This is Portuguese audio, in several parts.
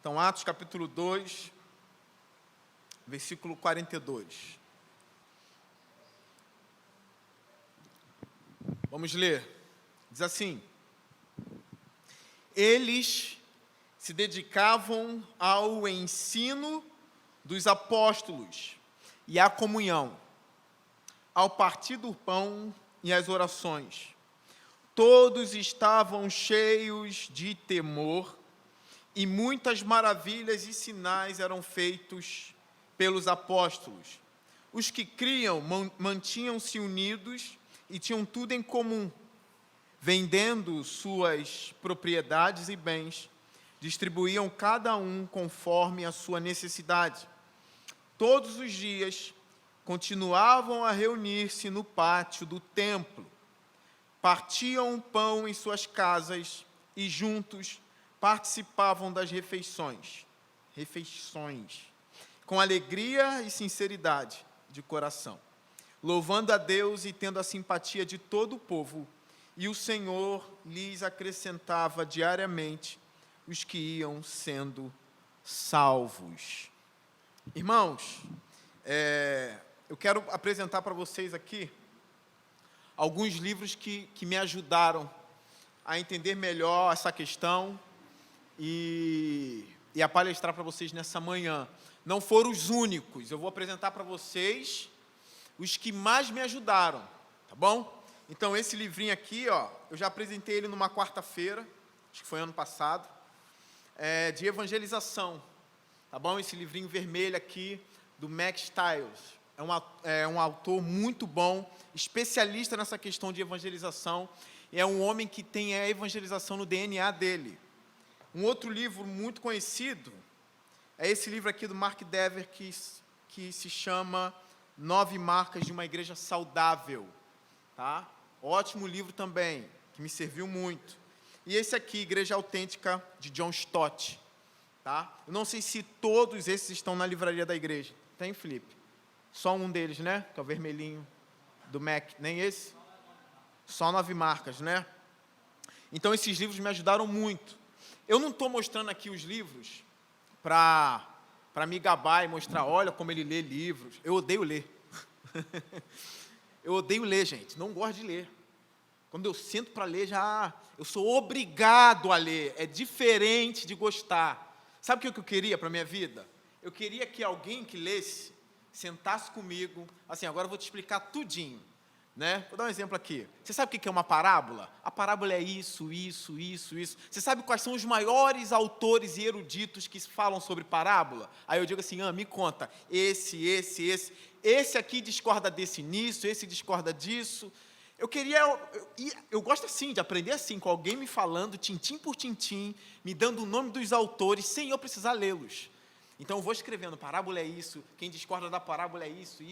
Então, Atos capítulo 2, versículo 42. Vamos ler. Diz assim: eles se dedicavam ao ensino dos apóstolos e à comunhão, ao partir do pão e às orações. Todos estavam cheios de temor, e muitas maravilhas e sinais eram feitos pelos apóstolos. Os que criam mantinham-se unidos e tinham tudo em comum, vendendo suas propriedades e bens, distribuíam cada um conforme a sua necessidade. Todos os dias continuavam a reunir-se no pátio do templo, partiam o pão em suas casas e juntos participavam das refeições, com alegria e sinceridade de coração, louvando a Deus e tendo a simpatia de todo o povo, e o Senhor lhes acrescentava diariamente os que iam sendo salvos. Irmãos, eu quero apresentar para vocês aqui alguns livros que me ajudaram a entender melhor essa questão e a palestrar para vocês nessa manhã. Não foram os únicos, eu vou apresentar para vocês os que mais me ajudaram, tá bom? Então, esse livrinho aqui, eu já apresentei ele numa quarta-feira, acho que foi ano passado, de evangelização, tá bom? Esse livrinho vermelho aqui, do Max Stiles. É um autor muito bom, especialista nessa questão de evangelização, e é um homem que tem a evangelização no DNA dele. Um outro livro muito conhecido é esse livro aqui do Mark Dever, que se chama 9 Marcas de uma Igreja Saudável. Tá? Ótimo livro também, que me serviu muito. E esse aqui, Igreja Autêntica, de John Stott. Tá? Eu não sei se todos esses estão na livraria da igreja. Tem, Felipe? Só um deles, né? Que é o vermelhinho do Mac. Nem esse? Só 9 marcas, né? Então, esses livros me ajudaram muito. Eu não estou mostrando aqui os livros para me gabar e mostrar, olha como ele lê livros. Eu odeio ler. Eu odeio ler, gente. Não gosto de ler. Quando eu sento para ler, eu sou obrigado a ler. É diferente de gostar. Sabe o que eu queria para a minha vida? Eu queria que alguém que lesse, sentasse comigo, assim, agora eu vou te explicar tudinho. Né? Vou dar um exemplo aqui. Você sabe o que é uma parábola? A parábola é isso, isso, isso, isso. Você sabe quais são os maiores autores e eruditos que falam sobre parábola? Aí eu digo assim, me conta, esse. Esse aqui discorda desse nisso, esse discorda disso. Eu gosto assim, de aprender assim, com alguém me falando, tintim por tintim, me dando o nome dos autores, sem eu precisar lê-los. Então, eu vou escrevendo, parábola é isso, quem discorda da parábola é isso,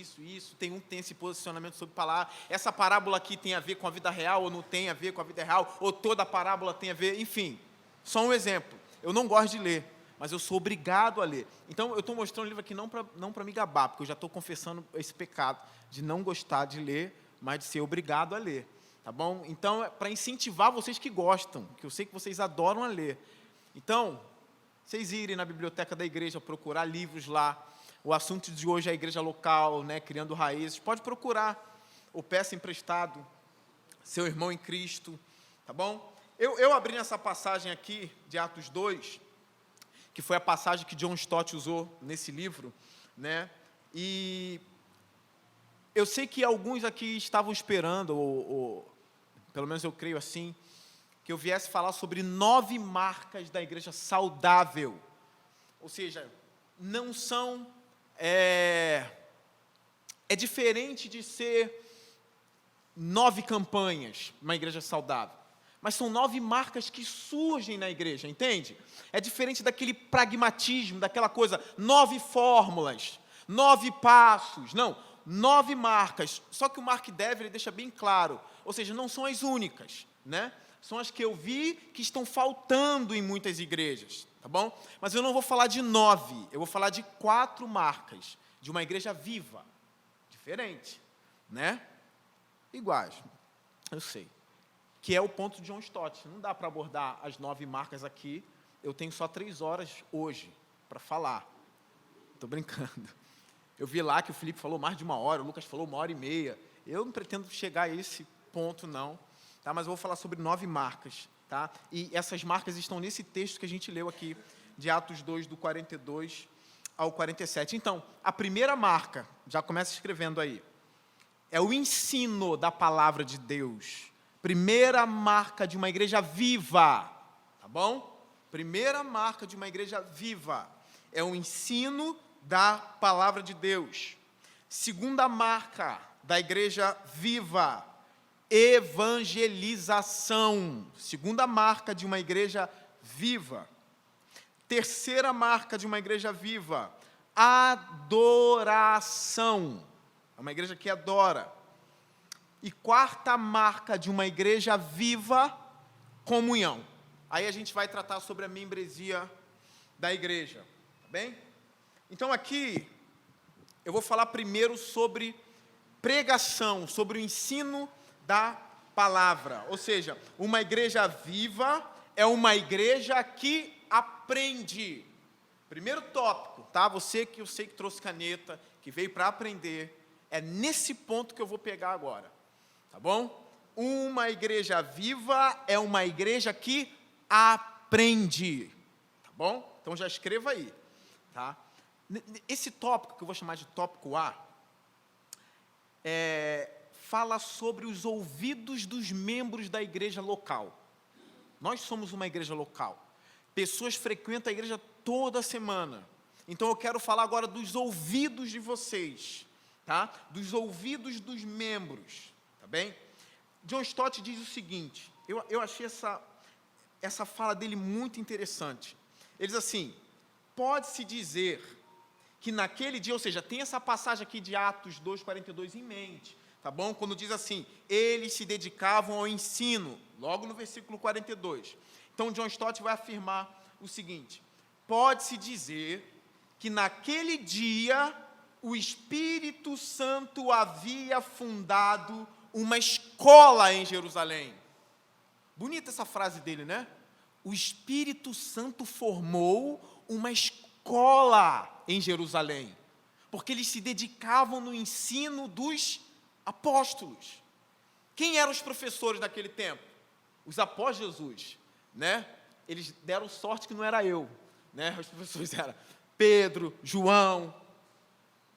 tem um que tem esse posicionamento sobre palavra, essa parábola aqui tem a ver com a vida real, ou não tem a ver com a vida real, ou toda a parábola tem a ver, enfim, só um exemplo. Eu não gosto de ler, mas eu sou obrigado a ler. Então, eu estou mostrando o livro aqui não para me gabar, porque eu já estou confessando esse pecado de não gostar de ler, mas de ser obrigado a ler, tá bom? Então, é para incentivar vocês que gostam, que eu sei que vocês adoram a ler. Então, vocês irem na biblioteca da igreja, procurar livros lá. O assunto de hoje é a igreja local, né, criando raízes. Pode procurar, ou peça emprestado, seu irmão em Cristo, tá bom? Eu abri nessa passagem aqui, de Atos 2, que foi a passagem que John Stott usou nesse livro, né? E eu sei que alguns aqui estavam esperando, ou pelo menos eu creio assim, que eu viesse falar sobre 9 marcas da igreja saudável. Ou seja, não são... É diferente de ser 9 campanhas, uma igreja saudável. Mas são 9 marcas que surgem na igreja, entende? É diferente daquele pragmatismo, daquela coisa, 9 fórmulas, 9 passos. Não, 9 marcas. Só que o Mark Dever ele deixa bem claro, ou seja, não são as únicas, né? São as que eu vi que estão faltando em muitas igrejas, tá bom? Mas eu não vou falar de 9, eu vou falar de 4 marcas, de uma igreja viva, diferente, né? Iguais, eu sei. Que é o ponto de John Stott. Não dá para abordar as 9 marcas aqui, eu tenho só 3 horas hoje para falar. Estou brincando. Eu vi lá que o Felipe falou mais de 1 hora, o Lucas falou 1h30. Eu não pretendo chegar a esse ponto, não. Tá? Mas eu vou falar sobre 9 marcas. Tá? E essas marcas estão nesse texto que a gente leu aqui, de Atos 2, do 42 ao 47. Então, a primeira marca, já começa escrevendo aí, é o ensino da palavra de Deus. Primeira marca de uma igreja viva, tá bom? Primeira marca de uma igreja viva é o ensino da palavra de Deus. Segunda marca da igreja viva, evangelização. Segunda marca de uma igreja viva. Terceira marca de uma igreja viva, adoração. É uma igreja que adora. E quarta marca de uma igreja viva, comunhão. Aí a gente vai tratar sobre a membresia da igreja, tá bem? Então aqui, eu vou falar primeiro sobre pregação, sobre o ensino da palavra. Ou seja, uma igreja viva é uma igreja que aprende. Primeiro tópico, tá? Você que eu sei que trouxe caneta, que veio para aprender, é nesse ponto que eu vou pegar agora, tá bom? Uma igreja viva é uma igreja que aprende, tá bom? Então já escreva aí, tá? Esse tópico, que eu vou chamar de tópico A, fala sobre os ouvidos dos membros da igreja local. Nós somos uma igreja local. Pessoas frequentam a igreja toda semana. Então eu quero falar agora dos ouvidos de vocês, tá? Dos ouvidos dos membros, tá bem? John Stott diz o seguinte, eu achei essa fala dele muito interessante. Ele diz assim, pode-se dizer que naquele dia, ou seja, tem essa passagem aqui de Atos 2:42 em mente, tá bom? Quando diz assim, eles se dedicavam ao ensino, logo no versículo 42. Então, John Stott vai afirmar o seguinte, pode-se dizer que naquele dia o Espírito Santo havia fundado uma escola em Jerusalém. Bonita essa frase dele, né? O Espírito Santo formou uma escola em Jerusalém, porque eles se dedicavam no ensino dos apóstolos. Quem eram os professores daquele tempo? Os após Jesus, né? Eles deram sorte que não era eu, né? Os professores eram Pedro, João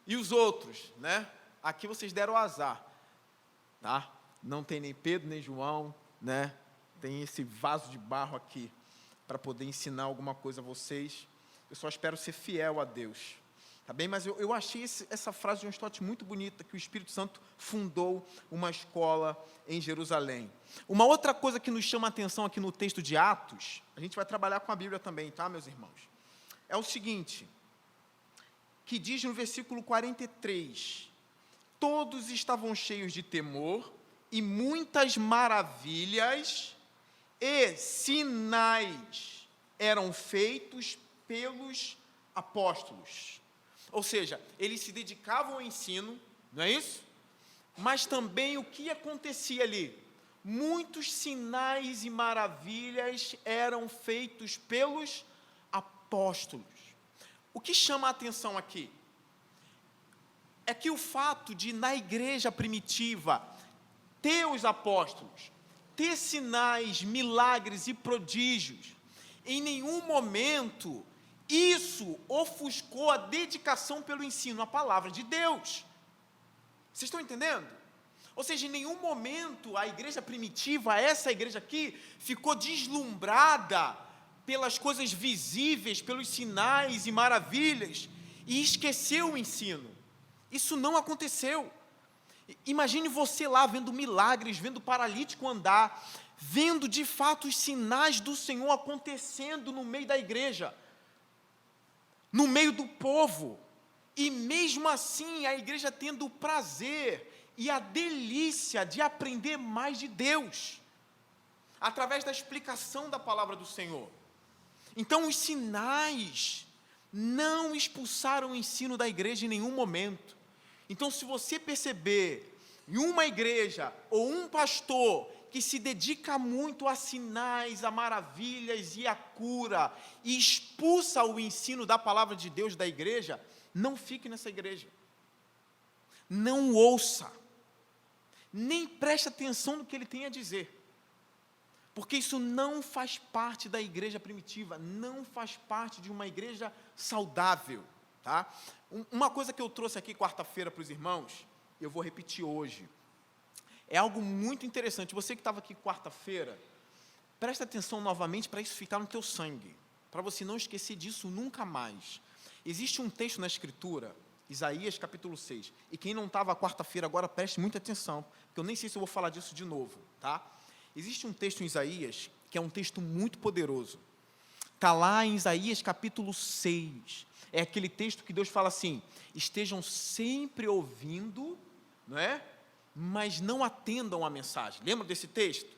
e os outros, né? Aqui vocês deram o azar, tá? Não tem nem Pedro, nem João, né? Tem esse vaso de barro aqui para poder ensinar alguma coisa a vocês. Eu só espero ser fiel a Deus, tá bem? Mas eu achei essa frase de um Stott muito bonita, que o Espírito Santo fundou uma escola em Jerusalém. Uma outra coisa que nos chama a atenção aqui no texto de Atos, a gente vai trabalhar com a Bíblia também, tá, meus irmãos? É o seguinte, que diz no versículo 43, todos estavam cheios de temor e muitas maravilhas e sinais eram feitos pelos apóstolos. Ou seja, eles se dedicavam ao ensino, não é isso? Mas também o que acontecia ali? Muitos sinais e maravilhas eram feitos pelos apóstolos. O que chama a atenção aqui? É que o fato de, na igreja primitiva, ter os apóstolos, ter sinais, milagres e prodígios, em nenhum momento isso ofuscou a dedicação pelo ensino, a palavra de Deus. Vocês estão entendendo? Ou seja, em nenhum momento a igreja primitiva, essa igreja aqui, ficou deslumbrada pelas coisas visíveis, pelos sinais e maravilhas, e esqueceu o ensino. Isso não aconteceu. Imagine você lá vendo milagres, vendo o paralítico andar, vendo de fato os sinais do Senhor acontecendo no meio da igreja, no meio do povo, e mesmo assim a igreja tendo o prazer e a delícia de aprender mais de Deus, através da explicação da palavra do Senhor. Então os sinais não expulsaram o ensino da igreja em nenhum momento. Então, se você perceber em uma igreja ou um pastor que se dedica muito a sinais, a maravilhas e a cura, e expulsa o ensino da palavra de Deus da igreja, não fique nessa igreja. Não ouça. Nem preste atenção no que ele tem a dizer. Porque isso não faz parte da igreja primitiva, não faz parte de uma igreja saudável, tá? Uma coisa que eu trouxe aqui quarta-feira para os irmãos, eu vou repetir hoje, é algo muito interessante. Você que estava aqui quarta-feira, presta atenção novamente para isso ficar no teu sangue, para você não esquecer disso nunca mais. Existe um texto na Escritura, Isaías capítulo 6, e quem não estava quarta-feira agora, preste muita atenção, porque eu nem sei se eu vou falar disso de novo, tá? Existe um texto em Isaías, que é um texto muito poderoso. Está lá em Isaías capítulo 6. É aquele texto que Deus fala assim: estejam sempre ouvindo, não é? Mas não atendam à mensagem. Lembra desse texto?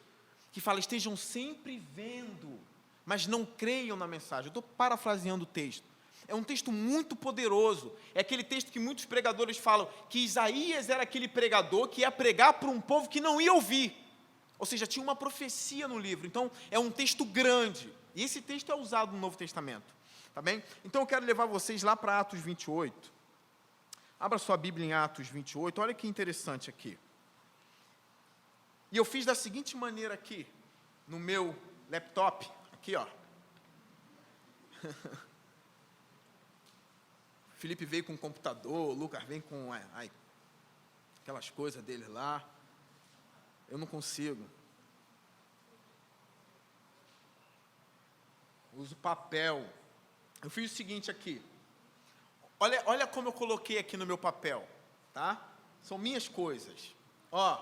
Que fala, estejam sempre vendo, mas não creiam na mensagem. Eu estou parafraseando o texto. É um texto muito poderoso. É aquele texto que muitos pregadores falam que Isaías era aquele pregador que ia pregar para um povo que não ia ouvir. Ou seja, tinha uma profecia no livro. Então, é um texto grande. E esse texto é usado no Novo Testamento. Tá bem? Então, eu quero levar vocês lá para Atos 28. Abra sua Bíblia em Atos 28. Olha que interessante aqui. E eu fiz da seguinte maneira aqui, no meu laptop. Aqui, ó. Felipe veio com o computador, o Lucas vem com aquelas coisas dele lá. Eu não consigo. Uso papel. Eu fiz o seguinte aqui. Olha como eu coloquei aqui no meu papel, tá? São minhas coisas. Ó,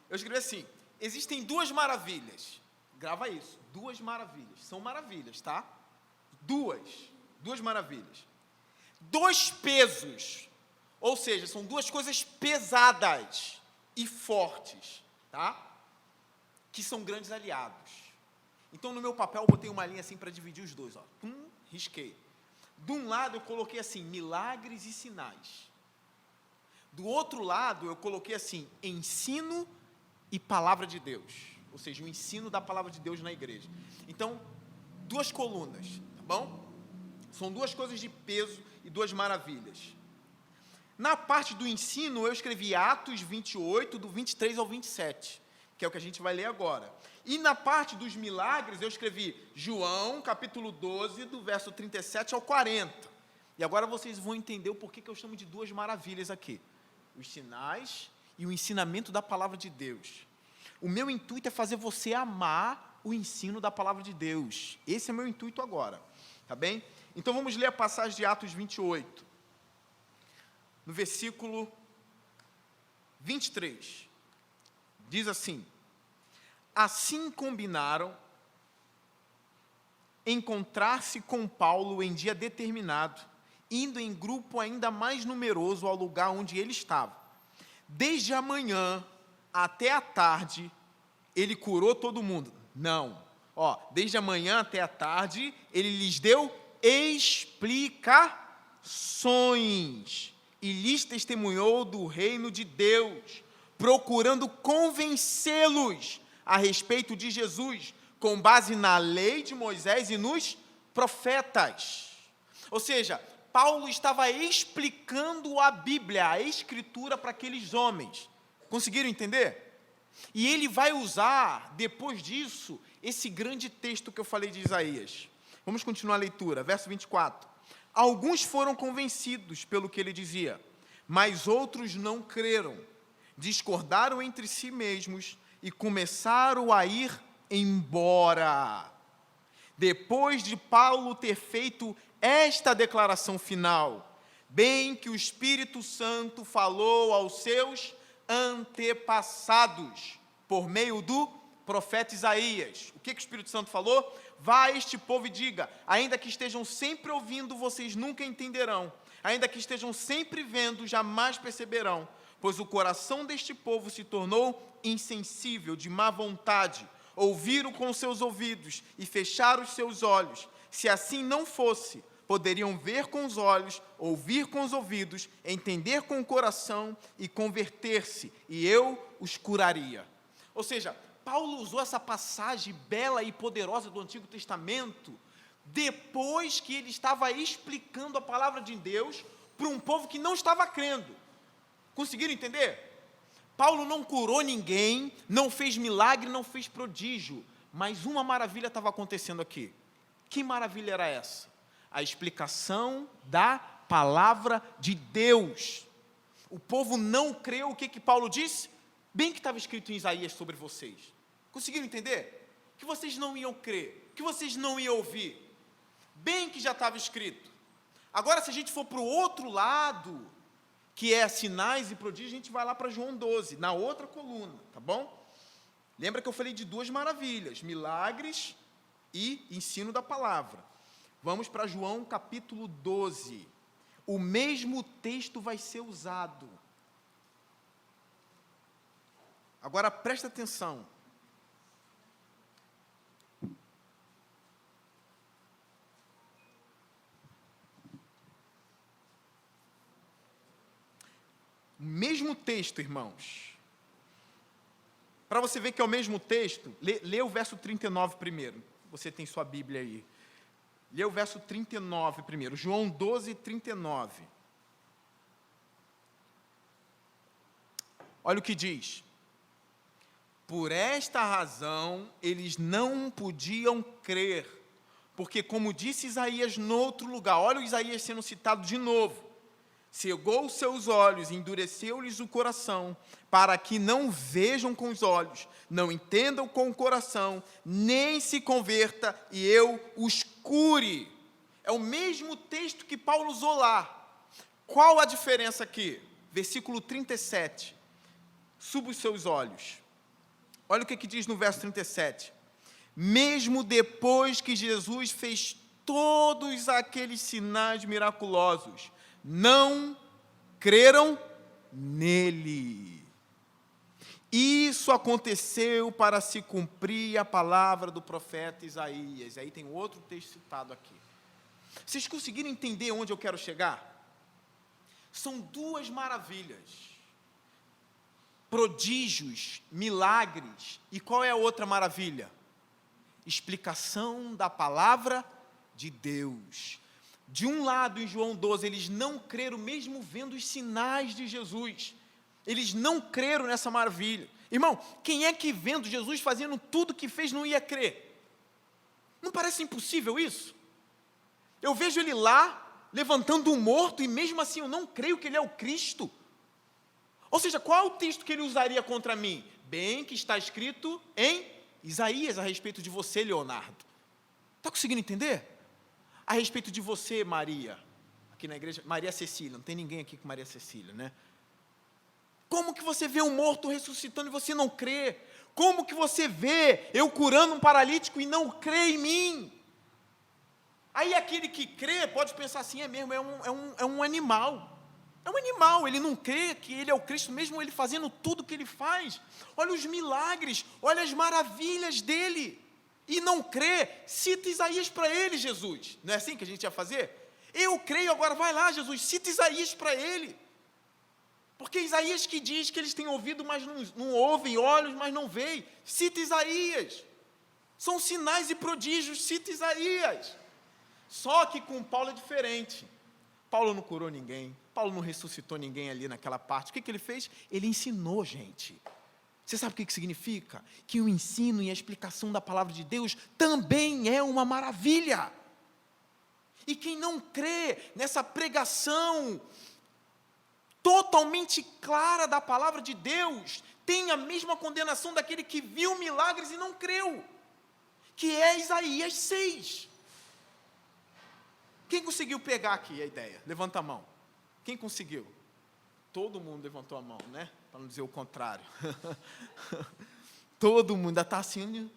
eu escrevi assim: existem duas maravilhas. Grava isso. Duas maravilhas. São maravilhas, tá? Duas maravilhas. Dois pesos. Ou seja, são duas coisas pesadas e fortes, tá? Que são grandes aliados. Então, no meu papel, eu botei uma linha assim para dividir os dois, ó. Risquei. De um lado, eu coloquei assim, milagres e sinais. Do outro lado, eu coloquei assim, ensino e palavra de Deus. Ou seja, o ensino da palavra de Deus na igreja. Então, duas colunas, tá bom? São duas coisas de peso e duas maravilhas. Na parte do ensino, eu escrevi Atos 28, do 23 ao 27, que é o que a gente vai ler agora. E na parte dos milagres, eu escrevi João, capítulo 12, do verso 37 ao 40. E agora vocês vão entender o porquê que eu chamo de duas maravilhas aqui. Os sinais e o ensinamento da palavra de Deus. O meu intuito é fazer você amar o ensino da palavra de Deus. Esse é o meu intuito agora, tá bem? Então vamos ler a passagem de Atos 28. No versículo 23. Diz assim: assim combinaram encontrar-se com Paulo em dia determinado, indo em grupo ainda mais numeroso ao lugar onde ele estava. Desde a manhã até a tarde, ele curou todo mundo. Não. Desde a manhã até a tarde, ele lhes deu explicações e lhes testemunhou do reino de Deus, procurando convencê-los a respeito de Jesus, com base na lei de Moisés e nos profetas. Ou seja, Paulo estava explicando a Bíblia, a Escritura, para aqueles homens. Conseguiram entender? E ele vai usar, depois disso, esse grande texto que eu falei de Isaías. Vamos continuar a leitura, verso 24. Alguns foram convencidos pelo que ele dizia, mas outros não creram. Discordaram entre si mesmos e começaram a ir embora. Depois de Paulo ter feito esta declaração final, bem que o Espírito Santo falou aos seus antepassados, por meio do profeta Isaías. O que o Espírito Santo falou? Vá a este povo e diga: ainda que estejam sempre ouvindo, vocês nunca entenderão. Ainda que estejam sempre vendo, jamais perceberão. Pois o coração deste povo se tornou insensível, de má vontade. Ouviram com seus ouvidos e fecharam os seus olhos. Se assim não fosse, poderiam ver com os olhos, ouvir com os ouvidos, entender com o coração e converter-se, e eu os curaria. Ou seja, Paulo usou essa passagem bela e poderosa do Antigo Testamento depois que ele estava explicando a palavra de Deus para um povo que não estava crendo. Conseguiram entender? Paulo não curou ninguém, não fez milagre, não fez prodígio, mas uma maravilha estava acontecendo aqui. Que maravilha era essa? A explicação da palavra de Deus. O povo não creu. O que Paulo disse? Bem que estava escrito em Isaías sobre vocês. Conseguiram entender? Que vocês não iam crer, que vocês não iam ouvir. Bem que já estava escrito. Agora, se a gente for para o outro lado, que é sinais e prodígios, a gente vai lá para João 12, na outra coluna, tá bom? Lembra que eu falei de duas maravilhas, milagres e ensino da palavra. Vamos para João capítulo 12. O mesmo texto vai ser usado. Agora presta atenção. O mesmo texto, irmãos. Para você ver que é o mesmo texto, lê o verso 39 primeiro. Você tem sua Bíblia aí. Lê o verso 39 primeiro. João 12, 39. Olha o que diz. Por esta razão, eles não podiam crer, porque, como disse Isaías no outro lugar, olha o Isaías sendo citado de novo, cegou os seus olhos, endureceu-lhes o coração, para que não vejam com os olhos, não entendam com o coração, nem se converta, e eu os cure. É o mesmo texto que Paulo usou lá. Qual a diferença aqui? Versículo 37. Suba os seus olhos. Olha o que diz no verso 37. Mesmo depois que Jesus fez todos aqueles sinais miraculosos, não creram nele. Isso aconteceu para se cumprir a palavra do profeta Isaías. Aí tem outro texto citado aqui. Vocês conseguiram entender onde eu quero chegar? São duas maravilhas. Prodígios, milagres. E qual é a outra maravilha? Explicação da palavra de Deus. De um lado, em João 12, eles não creram mesmo vendo os sinais de Jesus. Eles não creram nessa maravilha. Irmão, quem é que vendo Jesus fazendo tudo que fez não ia crer? Não parece impossível isso? Eu vejo ele lá, levantando um morto, e mesmo assim eu não creio que ele é o Cristo. Ou seja, qual é o texto que ele usaria contra mim? Bem que está escrito em Isaías a respeito de você, Leonardo. Está conseguindo entender? A respeito de você, Maria, aqui na igreja, Maria Cecília, não tem ninguém aqui com Maria Cecília, né? Como que você vê um morto ressuscitando e você não crê? Como que você vê eu curando um paralítico e não crê em mim? Aí aquele que crê pode pensar assim, é mesmo, é um animal. É um animal, ele não crê que ele é o Cristo, mesmo ele fazendo tudo o que ele faz. Olha os milagres, olha as maravilhas dele. E não crê, cita Isaías para ele, Jesus. Não é assim que a gente ia fazer? Eu creio, agora vai lá, Jesus, cita Isaías para ele. Porque Isaías que diz que eles têm ouvido, mas não ouvem, olhos, mas não veem. Cita Isaías. São sinais e prodígios, cita Isaías. Só que com Paulo é diferente. Paulo não curou ninguém, Paulo não ressuscitou ninguém ali naquela parte. O que ele fez? Ele ensinou, gente. Você sabe o que significa? Que o ensino e a explicação da palavra de Deus também é uma maravilha. E quem não crê nessa pregação totalmente clara da palavra de Deus, tem a mesma condenação daquele que viu milagres e não creu, que é Isaías 6. Quem conseguiu pegar aqui a ideia? Levanta a mão. Quem conseguiu? Todo mundo levantou a mão, né? Para não dizer o contrário. Todo mundo ainda está assim.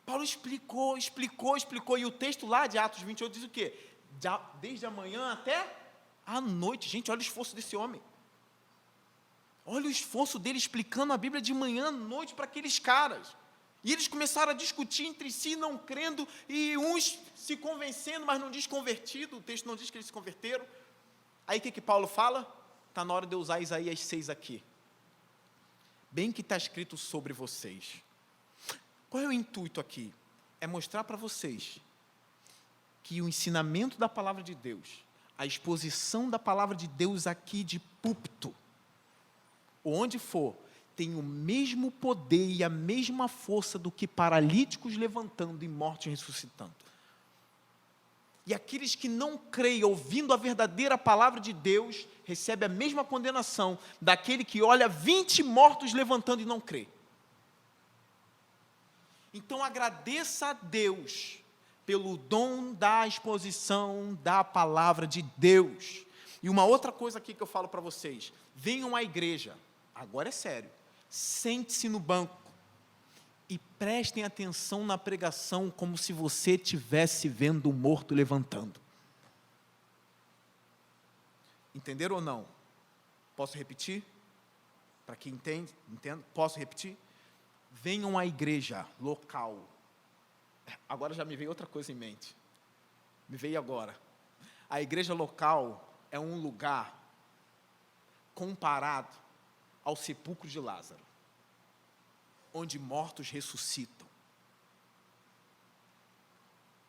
Paulo explicou. E o texto lá de Atos 28 diz o quê? Desde a manhã até a noite. Gente, olha o esforço desse homem. Olha o esforço dele explicando a Bíblia de manhã à noite para aqueles caras. E eles começaram a discutir entre si, não crendo, e uns se convencendo, mas não desconvertidos. O texto não diz que eles se converteram. Aí o que Paulo fala? Está na hora de eu usar Isaías 6 aqui. Bem que está escrito sobre vocês. Qual é o intuito aqui? É mostrar para vocês que o ensinamento da palavra de Deus, a exposição da palavra de Deus aqui de púlpito, onde for, tem o mesmo poder e a mesma força do que paralíticos levantando e mortos ressuscitando. E aqueles que não creem, ouvindo a verdadeira palavra de Deus, recebem a mesma condenação daquele que olha 20 mortos levantando e não crê. Então agradeça a Deus pelo dom da exposição da palavra de Deus. E uma outra coisa aqui que eu falo para vocês: venham à igreja, agora é sério, sente-se no banco e prestem atenção na pregação como se você estivesse vendo um morto levantando. Entenderam ou não? Posso repetir? Para quem entende, posso repetir? Venham à igreja local. Agora já me veio outra coisa em mente. Me veio agora. A igreja local é um lugar comparado ao sepulcro de Lázaro, onde mortos ressuscitam.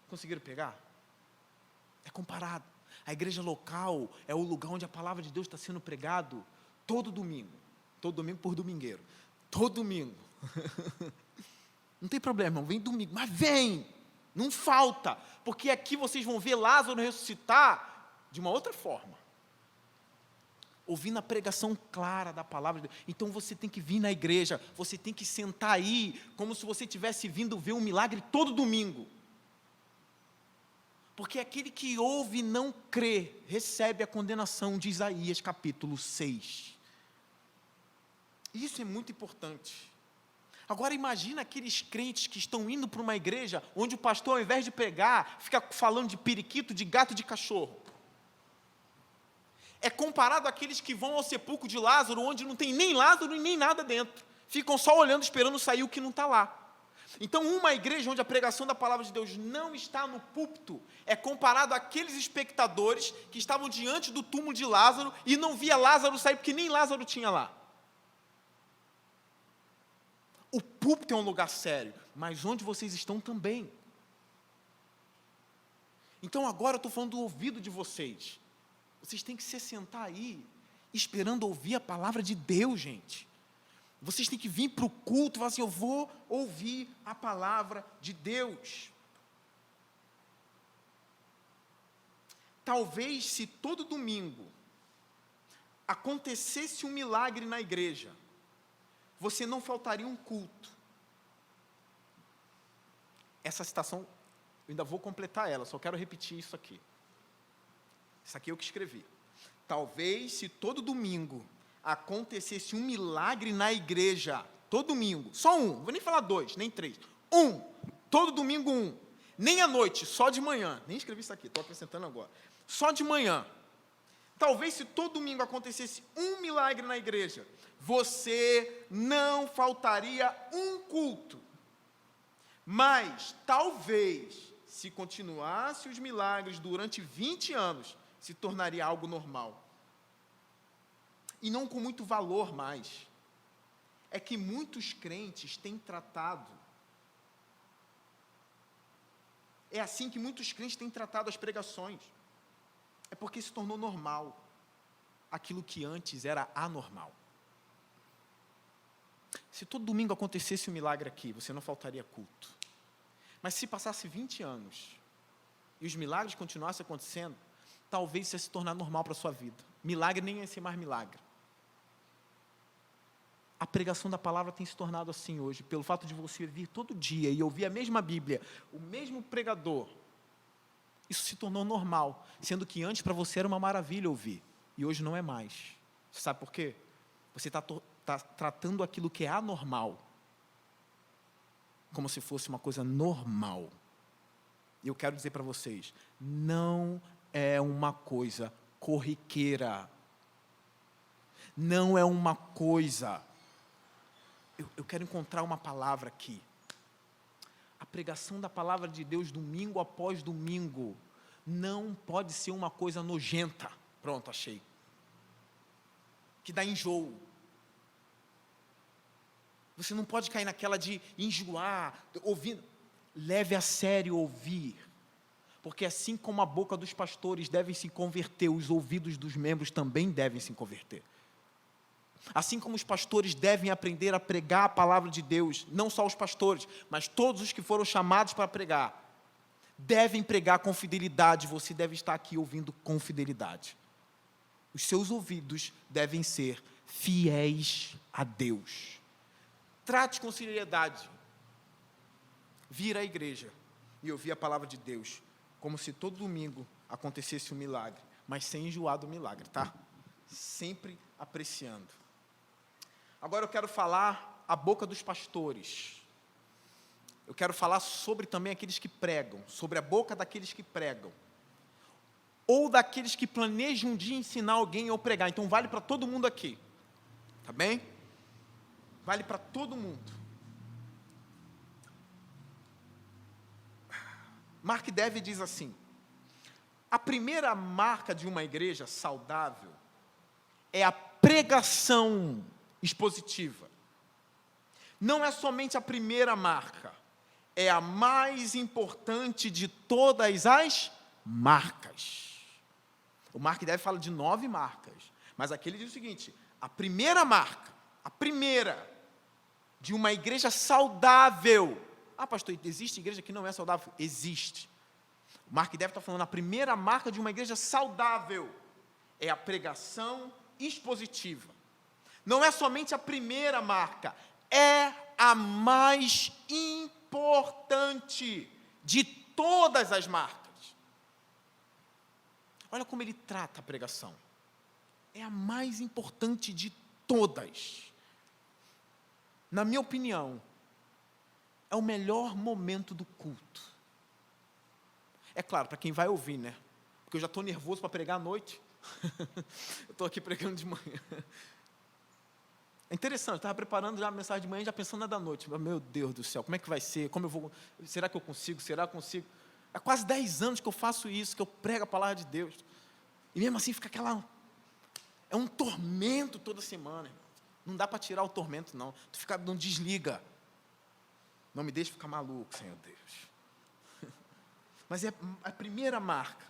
Conseguiram pegar? É comparado. A igreja local é o lugar onde a palavra de Deus está sendo pregado todo domingo por domingueiro, todo domingo. Não tem problema, irmão, vem domingo, mas vem, não falta, porque aqui vocês vão ver Lázaro ressuscitar de uma outra forma, ouvindo a pregação clara da palavra de Deus. Então você tem que vir na igreja, você tem que sentar aí, como se você tivesse vindo ver um milagre todo domingo, porque aquele que ouve e não crê, recebe a condenação de Isaías capítulo 6, isso é muito importante. Agora imagina aqueles crentes que estão indo para uma igreja, onde o pastor, ao invés de pregar, fica falando de periquito, de gato e de cachorro. É comparado àqueles que vão ao sepulcro de Lázaro, onde não tem nem Lázaro e nem nada dentro. Ficam só olhando, esperando sair o que não está lá. Então, uma igreja onde a pregação da palavra de Deus não está no púlpito, é comparado àqueles espectadores que estavam diante do túmulo de Lázaro e não via Lázaro sair, porque nem Lázaro tinha lá. O púlpito é um lugar sério, mas onde vocês estão também. Então agora eu estou falando do ouvido de vocês. Vocês têm que se sentar aí, esperando ouvir a palavra de Deus, gente. Vocês têm que vir para o culto e falar assim: eu vou ouvir a palavra de Deus. Talvez se todo domingo acontecesse um milagre na igreja, você não faltaria um culto. Essa citação, eu ainda vou completar ela, só quero repetir isso aqui. Isso aqui eu que escrevi. Talvez se todo domingo acontecesse um milagre na igreja, todo domingo, só um, não vou nem falar 2, nem 3, todo domingo nem à noite, só de manhã, nem escrevi isso aqui, estou acrescentando agora, só de manhã. Talvez se todo domingo acontecesse um milagre na igreja, você não faltaria um culto. Mas, talvez, se continuasse os milagres durante 20 anos, se tornaria algo normal. E não com muito valor mais. É que muitos crentes têm tratado. É assim que muitos crentes têm tratado as pregações. É porque se tornou normal aquilo que antes era anormal. Se todo domingo acontecesse um milagre aqui, você não faltaria culto. Mas se passasse 20 anos e os milagres continuassem acontecendo, talvez isso ia se tornar normal para a sua vida. Milagre nem ia ser mais milagre. A pregação da palavra tem se tornado assim hoje, pelo fato de você vir todo dia e ouvir a mesma Bíblia, o mesmo pregador. Isso se tornou normal, sendo que antes para você era uma maravilha ouvir, e hoje não é mais. Você sabe por quê? Você está tratando aquilo que é anormal, como se fosse uma coisa normal. E eu quero dizer para vocês, não é uma coisa corriqueira, não é uma coisa... Eu quero encontrar uma palavra aqui. A pregação da palavra de Deus, domingo após domingo, não pode ser uma coisa nojenta. Pronto, achei. Que dá enjoo. Você não pode cair naquela de enjoar, ouvindo. Leve a sério ouvir. Porque assim como a boca dos pastores deve se converter, os ouvidos dos membros também devem se converter. Assim como os pastores devem aprender a pregar a palavra de Deus, não só os pastores, mas todos os que foram chamados para pregar, devem pregar com fidelidade, você deve estar aqui ouvindo com fidelidade. Os seus ouvidos devem ser fiéis a Deus. Trate com seriedade. Vir à igreja e ouvir a palavra de Deus, como se todo domingo acontecesse um milagre, mas sem enjoar do milagre, tá? Sempre apreciando. Agora eu quero falar a boca dos pastores. Eu quero falar sobre também aqueles que pregam, sobre a boca daqueles que pregam. Ou daqueles que planejam um dia ensinar alguém ou pregar. Então vale para todo mundo aqui. Tá bem? Vale para todo mundo. Mark Dever diz assim: a primeira marca de uma igreja saudável é a pregação expositiva. Não é somente a primeira marca, é a mais importante de todas as marcas. O Mark Dever fala de 9 marcas, mas aqui ele diz o seguinte: a primeira marca, a primeira de uma igreja saudável. Ah, pastor, existe igreja que não é saudável? Existe. O Mark Dever está falando, a primeira marca de uma igreja saudável é a pregação expositiva. Não é somente a primeira marca, é a mais importante de todas as marcas. Olha como ele trata a pregação. É a mais importante de todas. Na minha opinião, é o melhor momento do culto. É claro, para quem vai ouvir, né? Porque eu já estou nervoso para pregar à noite. Eu estou aqui pregando de manhã. É interessante, eu estava preparando já a mensagem de manhã, já pensando na da noite. Meu Deus do céu, como é que vai ser? Como eu vou? Será que eu consigo? Será que eu consigo? Há quase 10 anos que eu faço isso, que eu prego a palavra de Deus. E mesmo assim fica aquela... É um tormento toda semana, irmão. Não dá para tirar o tormento, não. Tu fica, não desliga. Não me deixe ficar maluco, Senhor Deus. Mas é a primeira marca.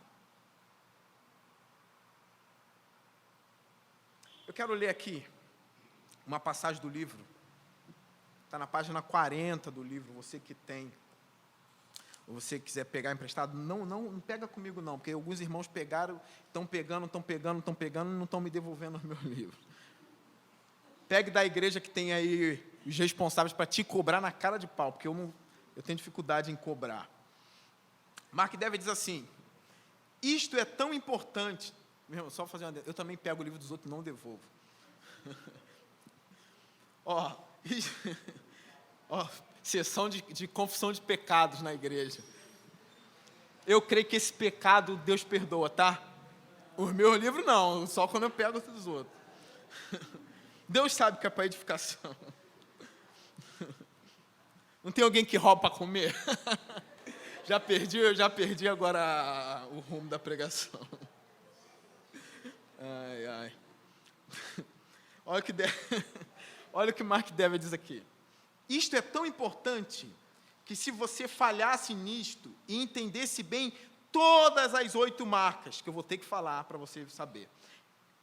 Eu quero ler aqui uma passagem do livro. Está na página 40 do livro, você que tem. Ou você quiser pegar emprestado, não pega comigo não, porque alguns irmãos pegaram, estão pegando, e não estão me devolvendo o meu livro. Pegue da igreja que tem aí os responsáveis para te cobrar na cara de pau, porque eu tenho dificuldade em cobrar. Mark Dever diz assim: isto é tão importante. Meu irmão, só fazer uma... Eu também pego o livro dos outros e não devolvo. Sessão de confissão de pecados na igreja. Eu creio que esse pecado Deus perdoa, tá? Os meus livros não, só quando eu pego os dos outros. Deus sabe que é para edificação. Não tem alguém que rouba para comer? Eu já perdi agora o rumo da pregação. Ai. Olha o que Mark Dever diz aqui. Isto é tão importante que se você falhasse nisto e entendesse bem todas as 8 marcas, que eu vou ter que falar para você saber,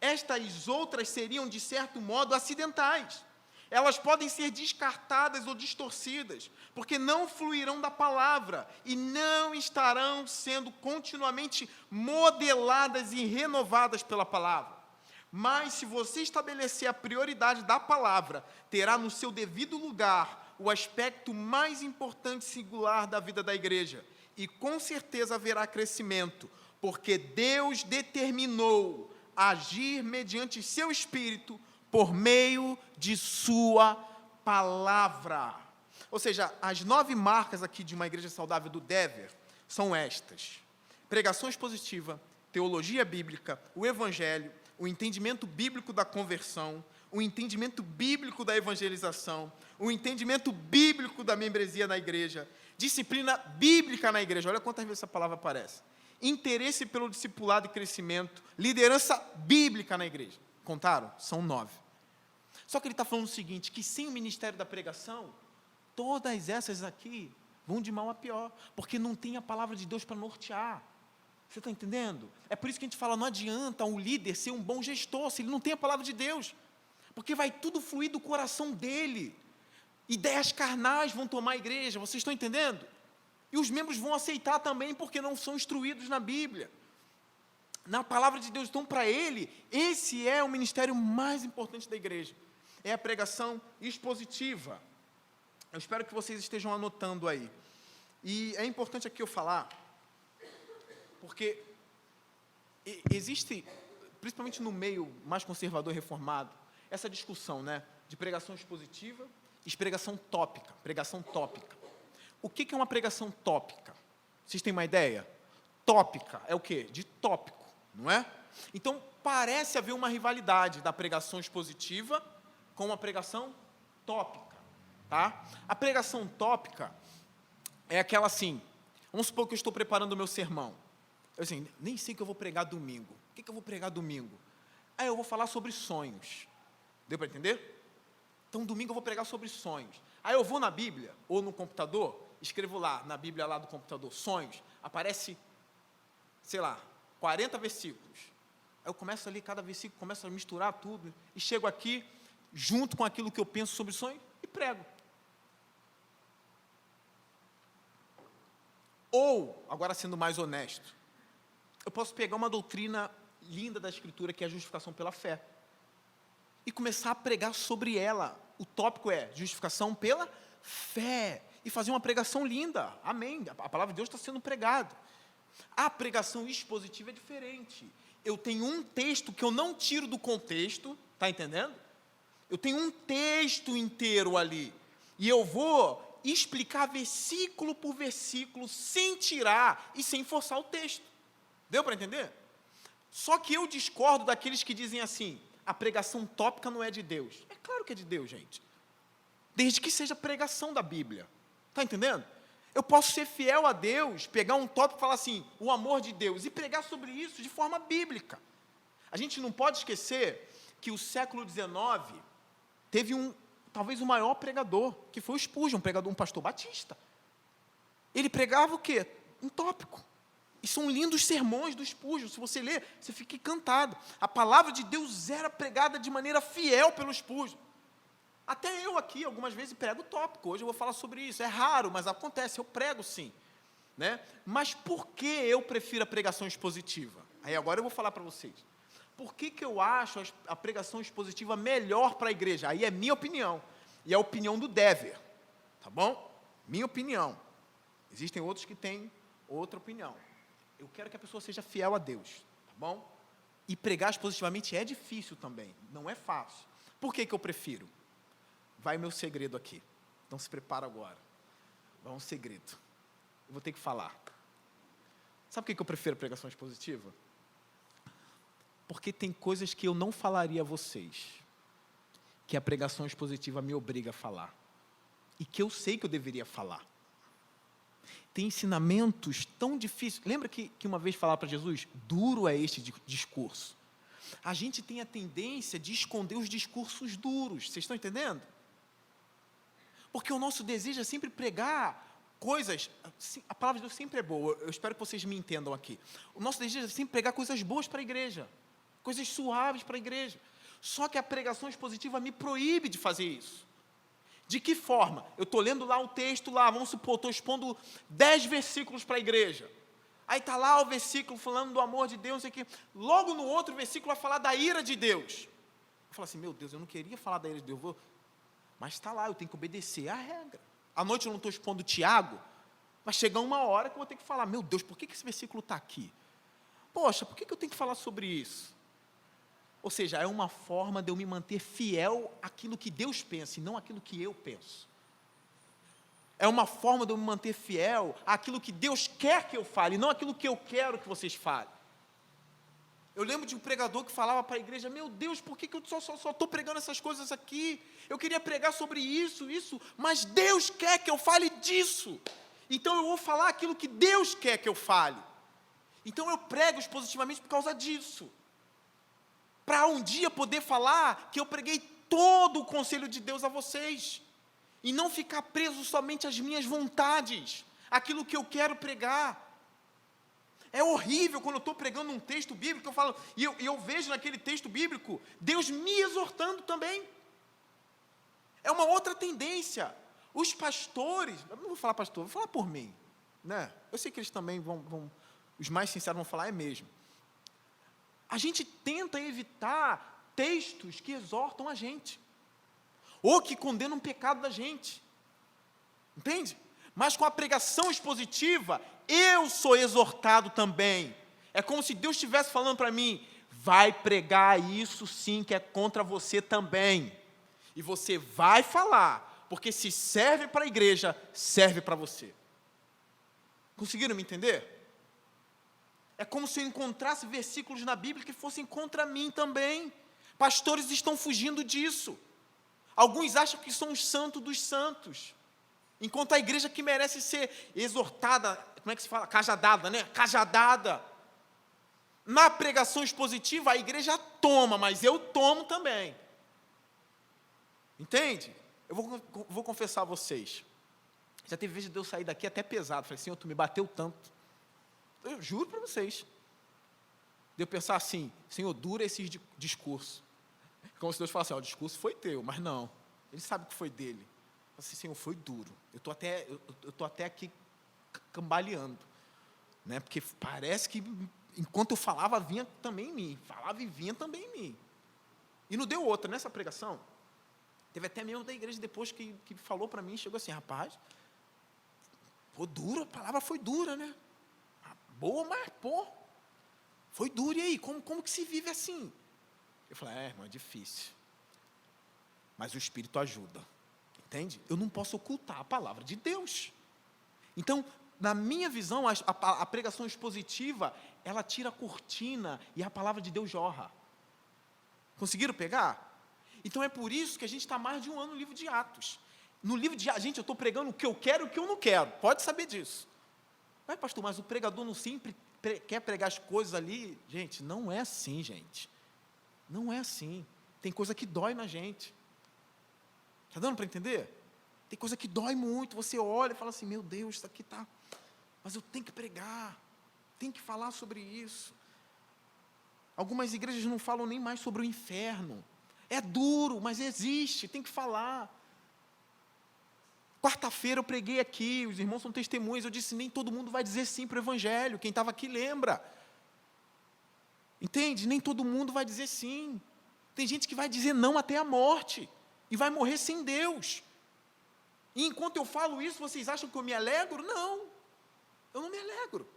estas outras seriam, de certo modo, acidentais. Elas podem ser descartadas ou distorcidas, porque não fluirão da palavra e não estarão sendo continuamente modeladas e renovadas pela palavra. Mas, se você estabelecer a prioridade da palavra, terá no seu devido lugar o aspecto mais importante e singular da vida da igreja. E, com certeza, haverá crescimento, porque Deus determinou agir mediante seu Espírito por meio de sua palavra. Ou seja, as 9 marcas aqui de uma igreja saudável do Dever são estas: pregação expositiva, teologia bíblica, o evangelho, o entendimento bíblico da conversão, o entendimento bíblico da evangelização, o entendimento bíblico da membresia na igreja, disciplina bíblica na igreja. Olha quantas vezes essa palavra aparece. Interesse pelo discipulado e crescimento, liderança bíblica na igreja. Contaram? São 9. Só que ele está falando o seguinte, que sem o ministério da pregação, todas essas aqui vão de mal a pior, porque não tem a palavra de Deus para nortear. Você está entendendo? É por isso que a gente fala, não adianta um líder ser um bom gestor, se ele não tem a palavra de Deus, porque vai tudo fluir do coração dele. Ideias carnais vão tomar a igreja, vocês estão entendendo? E os membros vão aceitar também, porque não são instruídos na Bíblia, na palavra de Deus. Então, para ele, esse é o ministério mais importante da igreja, é a pregação expositiva. Eu espero que vocês estejam anotando aí. E é importante aqui eu falar, porque existe, principalmente no meio mais conservador reformado, essa discussão, né, de pregação expositiva e pregação tópica. O que é uma pregação tópica? Vocês têm uma ideia? Tópica é o quê? De tópico, não é? Então, parece haver uma rivalidade da pregação expositiva com a pregação tópica, tá? A pregação tópica é aquela assim, vamos supor que eu estou preparando o meu sermão. Eu assim, nem sei o que eu vou pregar domingo. O que eu vou pregar domingo? Aí eu vou falar sobre sonhos. Deu para entender? Então, domingo eu vou pregar sobre sonhos. Aí eu vou na Bíblia, ou no computador, escrevo lá, na Bíblia lá do computador, sonhos, aparece, sei lá, 40 versículos. Aí eu começo a ler cada versículo, começo a misturar tudo, e chego aqui, junto com aquilo que eu penso sobre sonhos, e prego. Ou, agora sendo mais honesto, eu posso pegar uma doutrina linda da Escritura, que é a justificação pela fé, e começar a pregar sobre ela. O tópico é justificação pela fé, e fazer uma pregação linda, amém, a palavra de Deus está sendo pregada. A pregação expositiva é diferente. Eu tenho um texto que eu não tiro do contexto, está entendendo? Eu tenho um texto inteiro ali, e eu vou explicar versículo por versículo, sem tirar e sem forçar o texto. Deu para entender? Só que eu discordo daqueles que dizem assim, a pregação tópica não é de Deus. É claro que é de Deus, gente. Desde que seja pregação da Bíblia. Está entendendo? Eu posso ser fiel a Deus, pegar um tópico e falar assim, o amor de Deus, e pregar sobre isso de forma bíblica. A gente não pode esquecer que o século XIX teve talvez o maior pregador, que foi o Spurgeon, um pastor batista. Ele pregava o quê? Um tópico. E são lindos sermões do Spurgeon. Se você ler, você fica encantado. A palavra de Deus era pregada de maneira fiel pelo Spurgeon. Até eu aqui, algumas vezes, prego tópico. Hoje eu vou falar sobre isso. É raro, mas acontece. Eu prego sim. Né? Mas por que eu prefiro a pregação expositiva? Aí agora eu vou falar para vocês. Por que eu acho a pregação expositiva melhor para a igreja? Aí é minha opinião. E é a opinião do Dever. Tá bom? Minha opinião. Existem outros que têm outra opinião. Eu quero que a pessoa seja fiel a Deus. Tá bom? E pregar expositivamente é difícil também. Não é fácil. Por que eu prefiro? Vai o meu segredo aqui. Então se prepara agora. Vai um segredo. Eu vou ter que falar. Sabe por que eu prefiro pregação expositiva? Porque tem coisas que eu não falaria a vocês, que a pregação expositiva me obriga a falar, e que eu sei que eu deveria falar. Tem ensinamentos tão difíceis. Lembra que uma vez falaram para Jesus, duro é este discurso. A gente tem a tendência de esconder os discursos duros, vocês estão entendendo? Porque o nosso desejo é sempre pregar coisas, a palavra de Deus sempre é boa, eu espero que vocês me entendam aqui. O nosso desejo é sempre pregar coisas boas para a igreja, coisas suaves para a igreja. Só que a pregação expositiva me proíbe de fazer isso. De que forma? Eu estou lendo lá o texto, vamos supor, estou expondo 10 versículos para a igreja. Aí está lá o versículo falando do amor de Deus, não sei o quê. Logo no outro versículo vai falar da ira de Deus. Eu falo assim, meu Deus, eu não queria falar da ira de Deus, mas está lá, eu tenho que obedecer à regra. À noite eu não estou expondo Tiago, mas chega uma hora que eu vou ter que falar, meu Deus, por que esse versículo está aqui? Poxa, por que eu tenho que falar sobre isso? Ou seja, é uma forma de eu me manter fiel àquilo que Deus pensa, e não àquilo que eu penso. É uma forma de eu me manter fiel àquilo que Deus quer que eu fale, e não àquilo que eu quero que vocês falem. Eu lembro de um pregador que falava para a igreja, meu Deus, por que eu só estou pregando essas coisas aqui? Eu queria pregar sobre isso, mas Deus quer que eu fale disso. Então eu vou falar aquilo que Deus quer que eu fale. Então eu prego expositivamente por causa disso. Para um dia poder falar que eu preguei todo o conselho de Deus a vocês. E não ficar preso somente às minhas vontades, aquilo que eu quero pregar. É horrível quando eu estou pregando um texto bíblico, eu falo, e eu vejo naquele texto bíblico, Deus me exortando também. É uma outra tendência. Os pastores, eu não vou falar pastor, vou falar por mim, né? Eu sei que eles também vão, os mais sinceros vão falar, é mesmo. A gente tenta evitar textos que exortam a gente, ou que condenam o pecado da gente, entende? Mas com a pregação expositiva, eu sou exortado também. É como se Deus estivesse falando para mim, vai pregar isso sim, que é contra você também. E você vai falar, porque se serve para a igreja, serve para você. Conseguiram me entender? É como se eu encontrasse versículos na Bíblia que fossem contra mim também. Pastores estão fugindo disso. Alguns acham que são os santos dos santos, enquanto a igreja que merece ser exortada, como é que se fala? Cajadada, né? Cajadada. Na pregação expositiva, a igreja toma, mas eu tomo também. Entende? Eu vou confessar a vocês. Já teve vez de eu sair daqui até pesado. Falei, Senhor, tu me bateu tanto. Eu juro para vocês. De eu pensar assim, Senhor, dura esse discurso. Como se Deus falasse, o discurso foi teu, mas não. Ele sabe que foi dele. Eu falei, Senhor, foi duro. Eu estou até aqui cambaleando. Né? Porque parece que, enquanto eu falava, vinha também em mim. Falava e vinha também em mim. E não deu outra nessa pregação. Teve até mesmo da igreja depois que falou para mim, chegou assim, rapaz, foi duro, a palavra foi dura, né? Boa, mas, foi duro, e aí, como que se vive assim? Eu falei, irmão, é difícil. Mas o Espírito ajuda, entende? Eu não posso ocultar a palavra de Deus. Então, na minha visão, a pregação expositiva, ela tira a cortina e a palavra de Deus jorra. Conseguiram pegar? Então é por isso que a gente está mais de um ano no livro de Atos. No livro de Atos, gente, eu estou pregando o que eu quero e o que eu não quero. Pode saber disso. Mas, pastor, mas o pregador não sempre quer pregar as coisas ali. Gente, não é assim, gente. Não é assim. Tem coisa que dói na gente. Está dando para entender? Tem coisa que dói muito. Você olha e fala assim, meu Deus, isso aqui está... Mas eu tenho que pregar. Tenho que falar sobre isso. Algumas igrejas não falam nem mais sobre o inferno. É duro, mas existe, tem que falar. Quarta-feira eu preguei aqui, os irmãos são testemunhas, eu disse, nem todo mundo vai dizer sim para o Evangelho, quem estava aqui lembra. Entende? Nem todo mundo vai dizer sim. Tem gente que vai dizer não até a morte, e vai morrer sem Deus. E enquanto eu falo isso, vocês acham que eu me alegro? Não, eu não me alegro.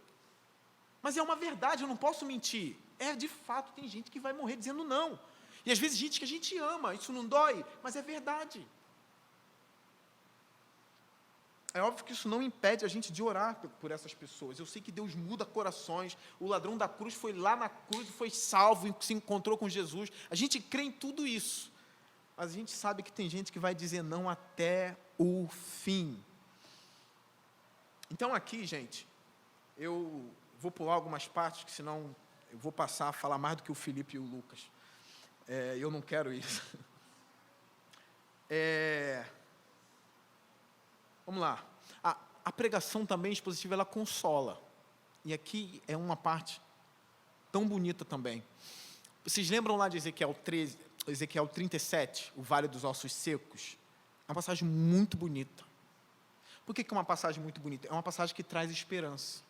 Mas é uma verdade, eu não posso mentir. De fato, tem gente que vai morrer dizendo não. E às vezes gente que a gente ama, isso não dói, mas é verdade. É óbvio que isso não impede a gente de orar por essas pessoas. Eu sei que Deus muda corações. O ladrão da cruz foi lá na cruz, foi salvo, se encontrou com Jesus. A gente crê em tudo isso. Mas a gente sabe que tem gente que vai dizer não até o fim. Então aqui, gente, eu vou pular algumas partes, que senão eu vou passar a falar mais do que o Felipe e o Lucas. Eu não quero isso. Vamos lá. A pregação também expositiva, ela consola. E aqui é uma parte tão bonita também. Vocês lembram lá de Ezequiel 13, Ezequiel 37, o Vale dos Ossos Secos? É uma passagem muito bonita. Por que é uma passagem muito bonita? É uma passagem que traz esperança.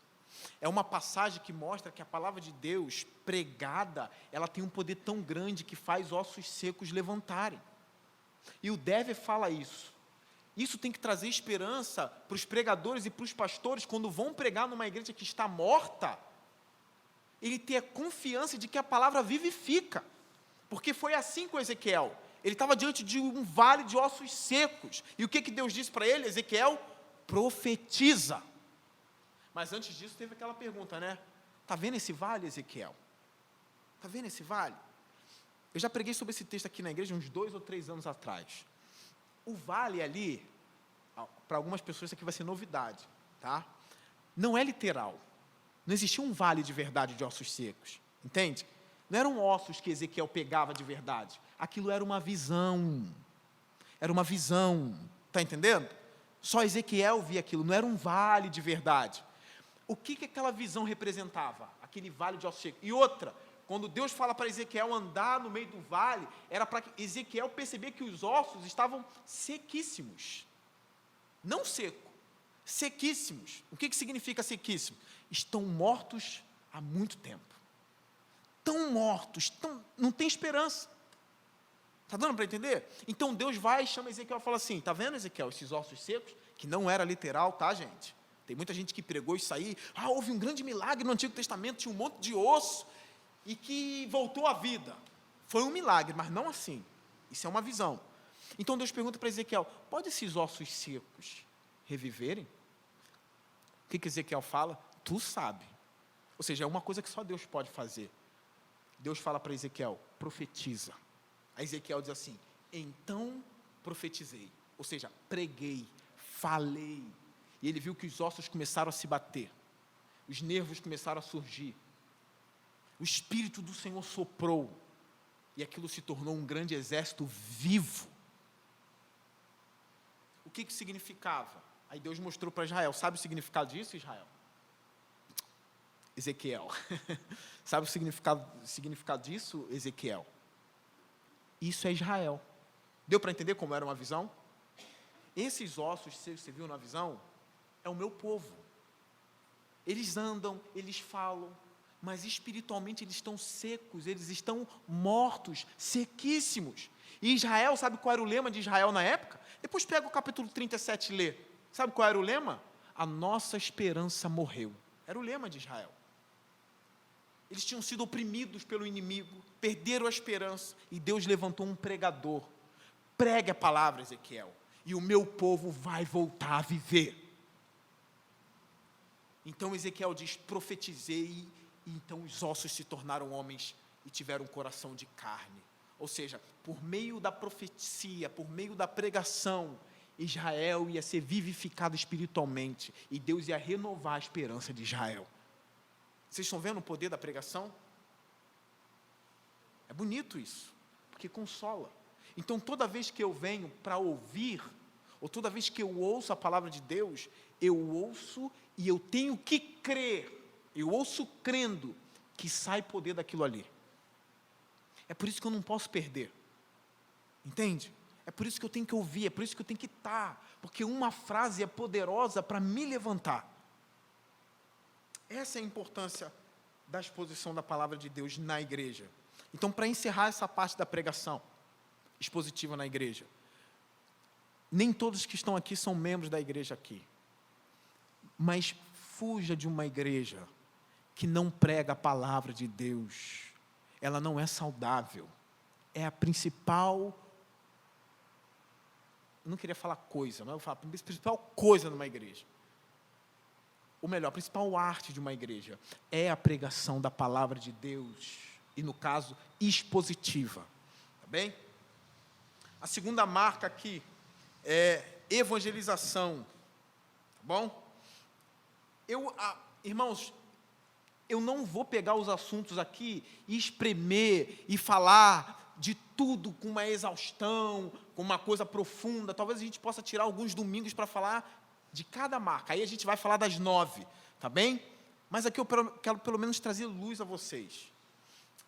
É uma passagem que mostra que a palavra de Deus, pregada, ela tem um poder tão grande que faz ossos secos levantarem. E o Dever fala isso. Isso tem que trazer esperança para os pregadores e para os pastores, quando vão pregar numa igreja que está morta, ele ter a confiança de que a palavra vivifica. Porque foi assim com Ezequiel. Ele estava diante de um vale de ossos secos. E o que Deus disse para ele? Ezequiel, profetiza. Mas antes disso teve aquela pergunta, né? Está vendo esse vale, Ezequiel? Está vendo esse vale? Eu já preguei sobre esse texto aqui na igreja uns 2 ou 3 anos atrás. O vale ali, para algumas pessoas isso aqui vai ser novidade, tá? Não é literal. Não existia um vale de verdade de ossos secos, entende? Não eram ossos que Ezequiel pegava de verdade. Aquilo era uma visão. Era uma visão. Está entendendo? Só Ezequiel via aquilo, não era um vale de verdade. O que aquela visão representava? Aquele vale de ossos secos. E outra, quando Deus fala para Ezequiel andar no meio do vale, era para Ezequiel perceber que os ossos estavam sequíssimos. Não seco, sequíssimos. O que significa sequíssimo? Estão mortos há muito tempo. Tão mortos, não tem esperança. Está dando para entender? Então Deus vai e chama Ezequiel e fala assim, está vendo, Ezequiel, esses ossos secos? Que não era literal, tá, gente? Tem muita gente que pregou isso aí. Houve um grande milagre no Antigo Testamento, tinha um monte de osso e que voltou à vida. Foi um milagre, mas não assim. Isso é uma visão. Então Deus pergunta para Ezequiel, pode esses ossos secos reviverem? O que Ezequiel fala? Tu sabe. Ou seja, é uma coisa que só Deus pode fazer. Deus fala para Ezequiel, profetiza. Aí Ezequiel diz assim, então profetizei. Ou seja, preguei, falei. E ele viu que os ossos começaram a se bater. Os nervos começaram a surgir. O Espírito do Senhor soprou. E aquilo se tornou um grande exército vivo. O que significava? Aí Deus mostrou para Israel. Sabe o significado disso, Israel? Ezequiel. Sabe o significado disso, Ezequiel? Isso é Israel. Deu para entender como era uma visão? Esses ossos, você viu na visão, é o meu povo. Eles andam, eles falam, mas espiritualmente eles estão secos, eles estão mortos, sequíssimos. E Israel, sabe qual era o lema de Israel na época? Depois pega o capítulo 37 e lê. Sabe qual era o lema? A nossa esperança morreu. Era o lema de Israel. Eles tinham sido oprimidos pelo inimigo, perderam a esperança, e Deus levantou um pregador. Pregue a palavra, Ezequiel, e o meu povo vai voltar a viver. Então Ezequiel diz, profetizei, e então os ossos se tornaram homens e tiveram um coração de carne. Ou seja, por meio da profecia, por meio da pregação, Israel ia ser vivificado espiritualmente, e Deus ia renovar a esperança de Israel. Vocês estão vendo o poder da pregação? É bonito isso, porque consola. Então, toda vez que eu venho para ouvir, ou toda vez que eu ouço a palavra de Deus, eu ouço e eu tenho que crer. Eu ouço crendo que sai poder daquilo ali. É por isso que eu não posso perder. Entende? É por isso que eu tenho que ouvir, é por isso que eu tenho que estar. Porque uma frase é poderosa para me levantar. Essa é a importância da exposição da palavra de Deus na igreja. Então, para encerrar essa parte da pregação expositiva na igreja, nem todos que estão aqui são membros da igreja aqui, mas fuja de uma igreja que não prega a palavra de Deus. Ela não é saudável, é a principal, eu não queria falar coisa, mas eu vou falar a principal coisa numa igreja. Ou melhor, a principal arte de uma igreja é a pregação da palavra de Deus, e no caso, expositiva, tá bem? A segunda marca aqui é evangelização, tá bom? Irmãos, eu não vou pegar os assuntos aqui e espremer e falar de tudo com uma exaustão, com uma coisa profunda. Talvez a gente possa tirar alguns domingos para falar de cada marca, aí a gente vai falar das 9, tá bem? Mas aqui eu quero pelo menos trazer luz a vocês.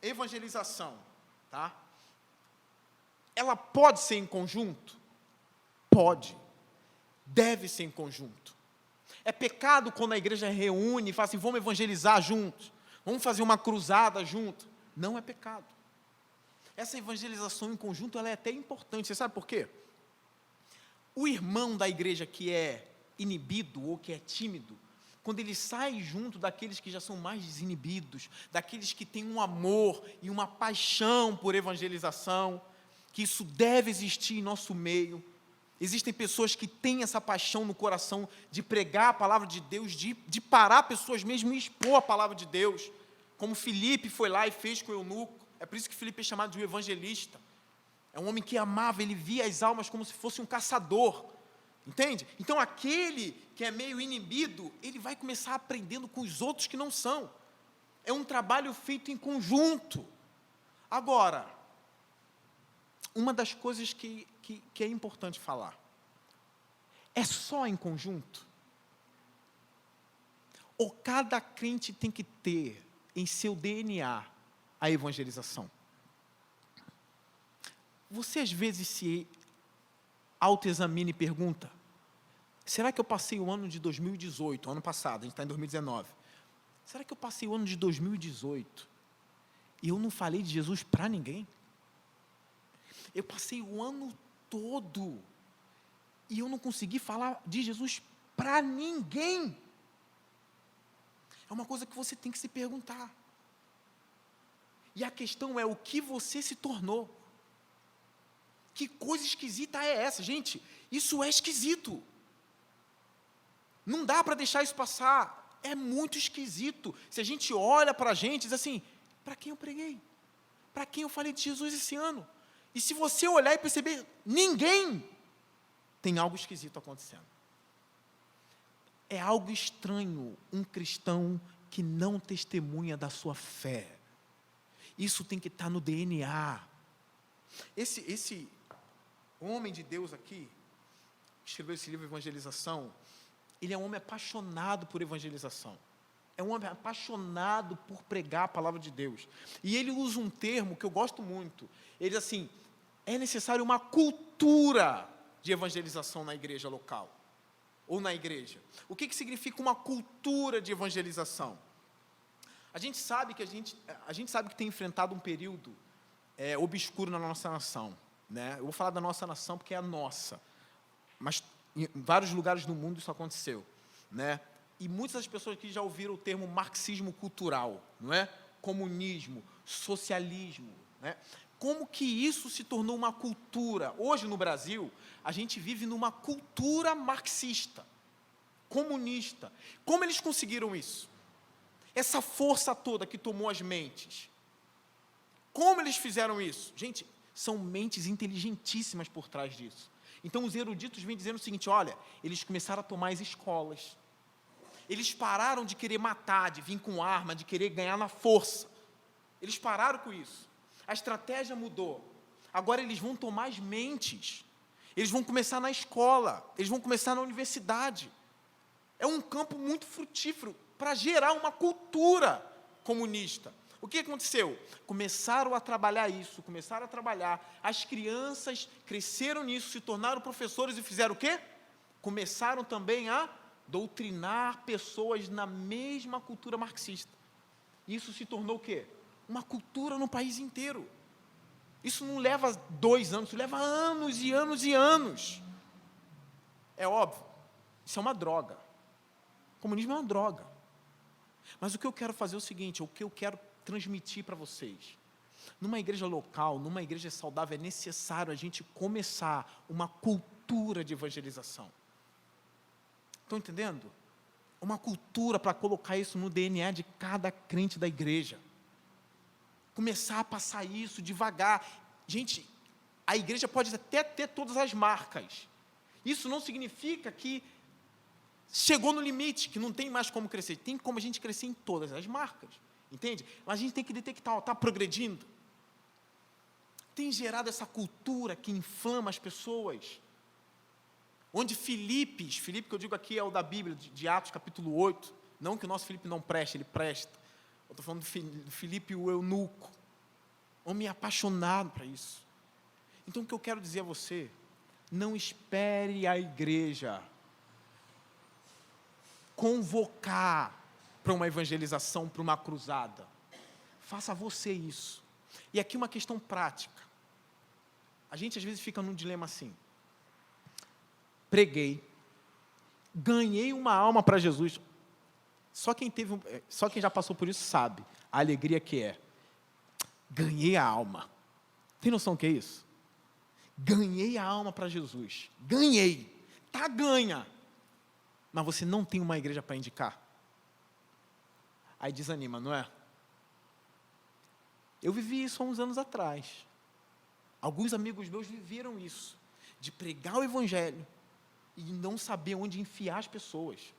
Evangelização, tá? Ela pode ser em conjunto? Pode. Deve ser em conjunto. É pecado quando a igreja reúne e fala assim, vamos evangelizar juntos, vamos fazer uma cruzada junto. Não é pecado. Essa evangelização em conjunto, ela é até importante, você sabe por quê? O irmão da igreja que é inibido ou que é tímido, quando ele sai junto daqueles que já são mais desinibidos, daqueles que têm um amor e uma paixão por evangelização, que isso deve existir em nosso meio. Existem pessoas que têm essa paixão no coração de pregar a palavra de Deus, de parar pessoas mesmo e expor a palavra de Deus, como Filipe foi lá e fez com o eunuco. É por isso que Filipe é chamado de um evangelista. É um homem que amava, ele via as almas como se fosse um caçador. Entende? Então, aquele que é meio inibido, ele vai começar aprendendo com os outros que não são. É um trabalho feito em conjunto. Agora, uma das coisas que é importante falar, é só em conjunto? Ou cada crente tem que ter em seu DNA a evangelização? Você às vezes se autoexamina e pergunta, será que eu passei o ano de 2018, ano passado, a gente está em 2019, será que eu passei o ano de 2018 e eu não falei de Jesus para ninguém? Eu passei o ano todo e eu não consegui falar de Jesus para ninguém. É uma coisa que você tem que se perguntar. E a questão é o que você se tornou. Que coisa esquisita é essa? Gente, isso é esquisito. Não dá para deixar isso passar. É muito esquisito. Se a gente olha para a gente e diz assim, para quem eu preguei? Para quem eu falei de Jesus esse ano? E se você olhar e perceber, ninguém, tem algo esquisito acontecendo. É algo estranho um cristão que não testemunha da sua fé. Isso tem que estar no DNA. Esse homem de Deus aqui, que escreveu esse livro Evangelização, ele é um homem apaixonado por evangelização. É um homem apaixonado por pregar a palavra de Deus. E ele usa um termo que eu gosto muito. Ele diz assim, é necessário uma cultura de evangelização na igreja local. Ou na igreja. O que significa uma cultura de evangelização? A gente sabe que tem enfrentado um período obscuro na nossa nação, né? Eu vou falar da nossa nação porque é a nossa, mas em vários lugares do mundo isso aconteceu, né? E muitas das pessoas aqui já ouviram o termo marxismo cultural, não é? Comunismo, socialismo, né? Como que isso se tornou uma cultura? Hoje no Brasil, a gente vive numa cultura marxista, comunista. Como eles conseguiram isso? Essa força toda que tomou as mentes. Como eles fizeram isso? Gente, são mentes inteligentíssimas por trás disso. Então os eruditos vêm dizendo o seguinte, olha, eles começaram a tomar as escolas. Eles pararam de querer matar, de vir com arma, de querer ganhar na força. Eles pararam com isso. A estratégia mudou. Agora eles vão tomar as mentes. Eles vão começar na escola. Eles vão começar na universidade. É um campo muito frutífero para gerar uma cultura comunista. O que aconteceu? Começaram a trabalhar isso, começaram a trabalhar. As crianças cresceram nisso, se tornaram professores e fizeram o quê? Começaram também a doutrinar pessoas na mesma cultura marxista. Isso se tornou o quê? Uma cultura no país inteiro. Isso não leva 2 anos, isso leva anos e anos e anos. É óbvio, isso é uma droga. O comunismo é uma droga. Mas o que eu quero fazer é o seguinte, o que eu quero transmitir para vocês. Numa igreja local, numa igreja saudável, é necessário a gente começar uma cultura de evangelização. Estão entendendo? Uma cultura para colocar isso no DNA de cada crente da igreja. Começar a passar isso devagar. Gente, a igreja pode até ter todas as marcas. Isso não significa que chegou no limite, que não tem mais como crescer. Tem como a gente crescer em todas as marcas. Entende? Mas a gente tem que detectar, está progredindo. Tem gerado essa cultura que inflama as pessoas. Onde Filipe, que eu digo aqui é o da Bíblia, de Atos capítulo 8, não que o nosso Filipe não preste, ele presta. Eu estou falando do Filipe, o eunuco. Homem apaixonado para isso. Então o que eu quero dizer a você, não espere a igreja convocar para uma evangelização, para uma cruzada. Faça você isso. E aqui uma questão prática. A gente às vezes fica num dilema assim. Preguei, ganhei uma alma para Jesus. Só quem já passou por isso sabe a alegria que é. Ganhei a alma. Tem noção do que é isso? Ganhei a alma para Jesus. Ganhei. Tá ganha. Mas você não tem uma igreja para indicar. Aí desanima, não é? Eu vivi isso há uns anos atrás. Alguns amigos meus viveram isso. De pregar o evangelho e não saber onde enfiar as pessoas.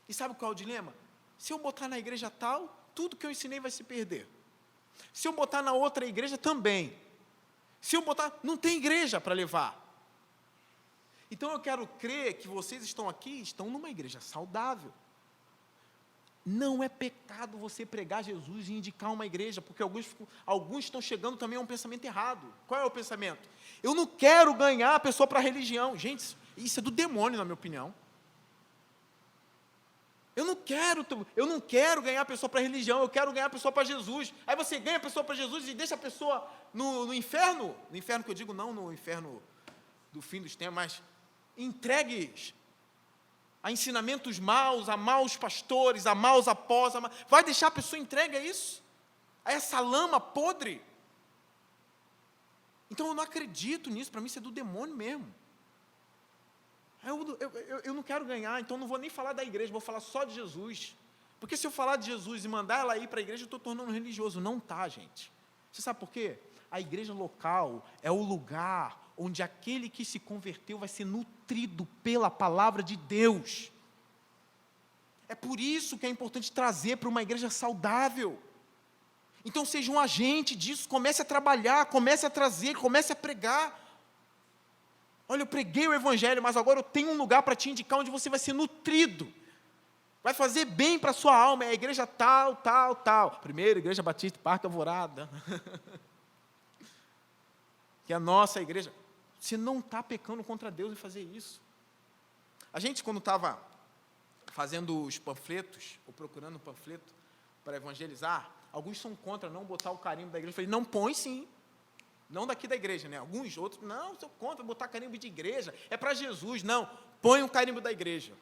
E sabe qual é o dilema? Se eu botar na igreja tal, tudo que eu ensinei vai se perder. Se eu botar na outra igreja, também. Se eu botar, não tem igreja para levar. Então eu quero crer que vocês estão aqui, estão numa igreja saudável. Não é pecado você pregar Jesus e indicar uma igreja, porque alguns estão chegando também a um pensamento errado. Qual é o pensamento? Eu não quero ganhar a pessoa para a religião. Gente, isso é do demônio, na minha opinião. Eu não quero ganhar a pessoa para a religião, eu quero ganhar a pessoa para Jesus. Aí você ganha a pessoa para Jesus e deixa a pessoa no inferno. No inferno que eu digo, não no inferno do fim dos tempos, mas entregues a ensinamentos maus, a maus pastores, a maus apóstolos. Vai deixar a pessoa entregue a isso? A essa lama podre? Então eu não acredito nisso, para mim isso é do demônio mesmo. Eu não quero ganhar, então não vou nem falar da igreja, vou falar só de Jesus. Porque se eu falar de Jesus e mandar ela ir para a igreja, eu estou tornando religioso. Não está, gente. Você sabe por quê? A igreja local é o lugar onde aquele que se converteu vai ser nutrido pela palavra de Deus. É por isso que é importante trazer para uma igreja saudável. Então seja um agente disso, comece a trabalhar, comece a trazer, comece a pregar. Olha, eu preguei o evangelho, mas agora eu tenho um lugar para te indicar onde você vai ser nutrido. Vai fazer bem para a sua alma, é a igreja tal, tal, tal. Primeiro, Igreja Batista Parque Alvorada. Que é a nossa igreja. Você não está pecando contra Deus em fazer isso. A gente, quando estava fazendo os panfletos, ou procurando um panfleto para evangelizar, alguns são contra não botar o carimbo da igreja. Eu falei, não, põe sim. Não daqui da igreja, né? Alguns outros, não, sou contra botar carimbo de igreja, é para Jesus. Não, põe o carimbo da igreja.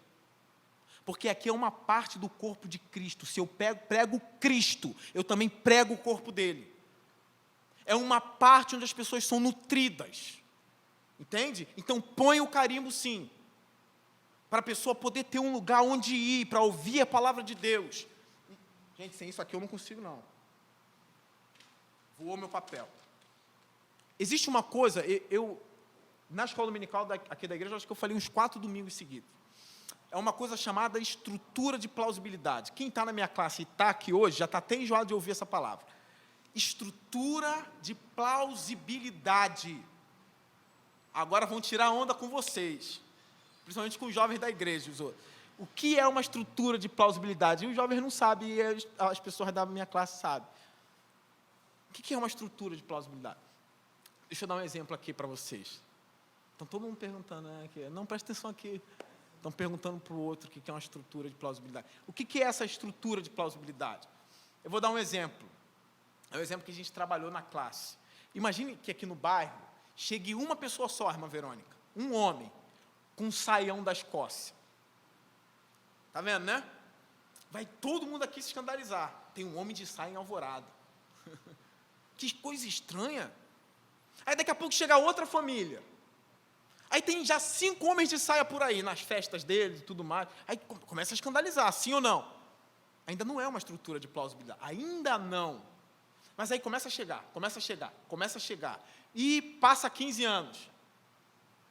Porque aqui é uma parte do corpo de Cristo. Se eu prego Cristo, eu também prego o corpo dele. É uma parte onde as pessoas são nutridas. Entende? Então põe o carimbo sim. Para a pessoa poder ter um lugar onde ir, para ouvir a palavra de Deus. Gente, sem isso aqui eu não consigo não. Voou meu papel. Existe uma coisa, na escola dominical aqui da igreja, acho que eu falei uns 4 domingos seguidos. É uma coisa chamada estrutura de plausibilidade. Quem está na minha classe e está aqui hoje, já está até enjoado de ouvir essa palavra. Estrutura de plausibilidade. Agora vão tirar onda com vocês, principalmente com os jovens da igreja. O que é uma estrutura de plausibilidade? E os jovens não sabem, e as pessoas da minha classe sabem. O que é uma estrutura de plausibilidade? Deixa eu dar um exemplo aqui para vocês. Estão todo mundo perguntando, né? Não, presta atenção aqui. Estão perguntando para o outro o que é uma estrutura de plausibilidade. O que é essa estrutura de plausibilidade? Eu vou dar um exemplo. É um exemplo que a gente trabalhou na classe. Imagine que aqui no bairro chegue uma pessoa só, irmã Verônica, um homem, com um saião da Escócia. Está vendo, né? Vai todo mundo aqui se escandalizar. Tem um homem de saia em Alvorada. Que coisa estranha. Aí daqui a pouco chega outra família. Aí tem já 5 homens de saia por aí, nas festas deles e tudo mais. Aí começa a escandalizar, sim ou não? Ainda não é uma estrutura de plausibilidade. Ainda não. Mas aí começa a chegar. E passa 15 anos.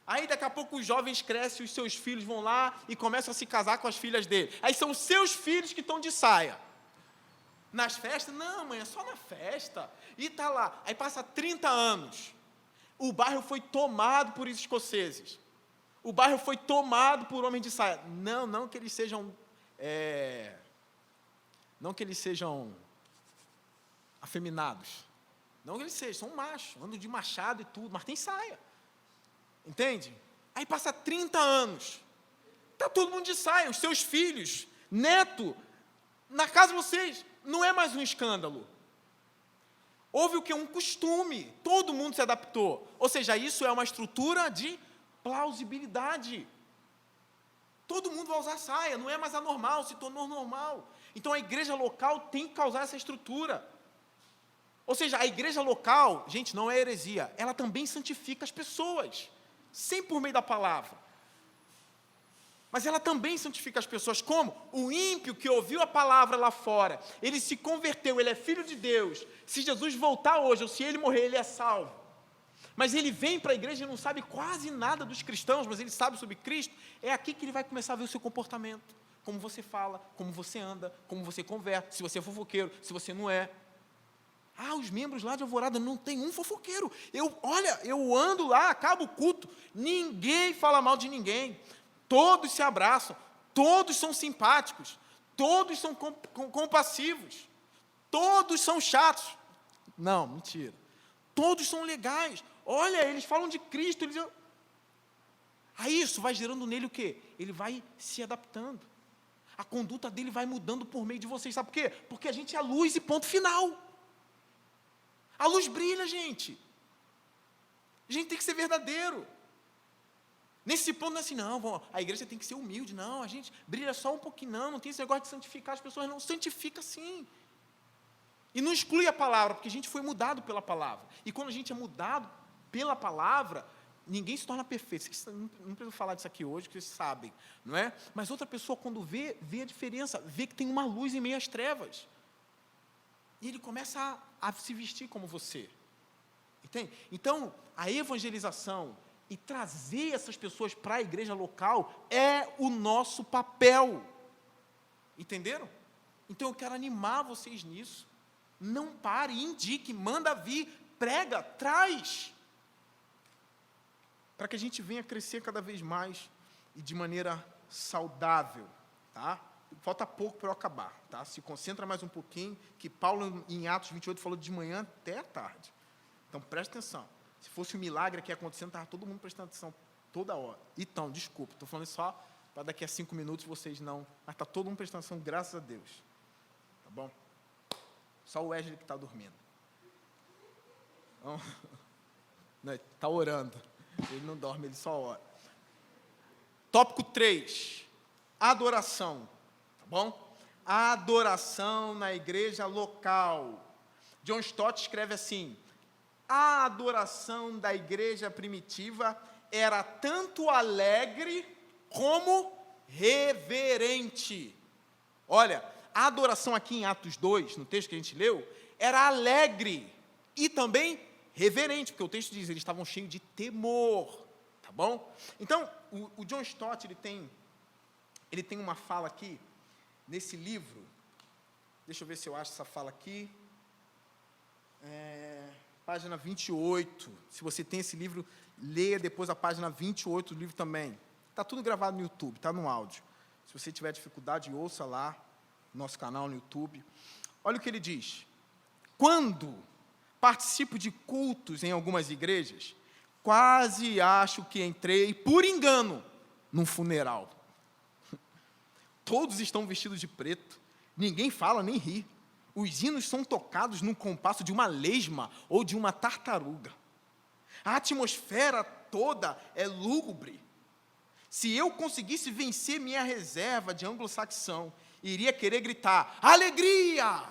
Aí daqui a pouco os jovens crescem, os seus filhos vão lá e começam a se casar com as filhas dele. Aí são os seus filhos que estão de saia. Nas festas? Não, mãe, é só na festa. E está lá. Aí passa 30 anos. O bairro foi tomado por escoceses. O bairro foi tomado por homens de saia. Não que eles sejam... não que eles sejam afeminados. Não que eles sejam, são machos. Andam de machado e tudo, mas tem saia. Entende? Aí passa 30 anos. Está todo mundo de saia. Os seus filhos, neto, na casa de vocês, não é mais um escândalo. Houve o que? Um costume. Todo mundo se adaptou. Ou seja, isso é uma estrutura de plausibilidade. Todo mundo vai usar saia, não é mais anormal, se tornou normal. Então a igreja local tem que causar essa estrutura. Ou seja, a igreja local, gente, não é heresia, ela também santifica as pessoas, sempre por meio da palavra. Mas ela também santifica as pessoas. Como? O ímpio que ouviu a palavra lá fora, ele se converteu, ele é filho de Deus. Se Jesus voltar hoje, ou se ele morrer, ele é salvo. Mas ele vem para a igreja e não sabe quase nada dos cristãos, mas ele sabe sobre Cristo. É aqui que ele vai começar a ver o seu comportamento. Como você fala, como você anda, como você conversa, se você é fofoqueiro, se você não é. Os membros lá de Alvorada, não tem um fofoqueiro. Eu ando lá, acabo o culto, ninguém fala mal de ninguém. Todos se abraçam, todos são simpáticos, todos são compassivos, todos são chatos. Não, mentira. Todos são legais. Olha, eles falam de Cristo. Aí isso vai gerando nele o quê? Ele vai se adaptando. A conduta dele vai mudando por meio de vocês. Sabe por quê? Porque a gente é a luz e ponto final. A luz brilha, gente. A gente tem que ser verdadeiro. Nesse ponto não é assim, não, a igreja tem que ser humilde. Não, a gente brilha só um pouquinho, não tem esse negócio de santificar as pessoas, não. Santifica sim. E não exclui a palavra, porque a gente foi mudado pela palavra. E quando a gente é mudado pela palavra, ninguém se torna perfeito. Não preciso falar disso aqui hoje, porque vocês sabem, não é? Mas outra pessoa, quando vê a diferença, vê que tem uma luz em meio às trevas. E ele começa a se vestir como você. Entende? Então, a evangelização e trazer essas pessoas para a igreja local é o nosso papel. Entenderam? Então, eu quero animar vocês nisso. Não pare, indique, manda vir, prega, traz. Para que a gente venha crescer cada vez mais e de maneira saudável, tá? Falta pouco para eu acabar, tá? Se concentra mais um pouquinho, que Paulo, em Atos 28, falou de manhã até a tarde. Então, presta atenção. Se fosse um milagre aqui acontecendo, estava todo mundo prestando atenção toda hora. Então, desculpa, estou falando só para daqui a 5 minutos vocês não... Mas está todo mundo prestando atenção, graças a Deus. Tá bom? Só o Wesley que está dormindo. Está orando. Ele não dorme, ele só ora. Tópico 3. Adoração. Tá bom? Adoração na igreja local. John Stott escreve assim: a adoração da igreja primitiva era tanto alegre como reverente. Olha, a adoração aqui em Atos 2, no texto que a gente leu, era alegre e também reverente, porque o texto diz, eles estavam cheios de temor, tá bom? Então, o John Stott, ele tem uma fala aqui, nesse livro, deixa eu ver se eu acho essa fala aqui, página 28, se você tem esse livro, leia depois a página 28 do livro também, está tudo gravado no YouTube, está no áudio, se você tiver dificuldade, ouça lá, no nosso canal no YouTube. Olha o que ele diz: quando participo de cultos em algumas igrejas, quase acho que entrei, por engano, num funeral. Todos estão vestidos de preto, ninguém fala nem ri. Os hinos são tocados num compasso de uma lesma ou de uma tartaruga. A atmosfera toda é lúgubre. Se eu conseguisse vencer minha reserva de anglo-saxão, iria querer gritar, alegria!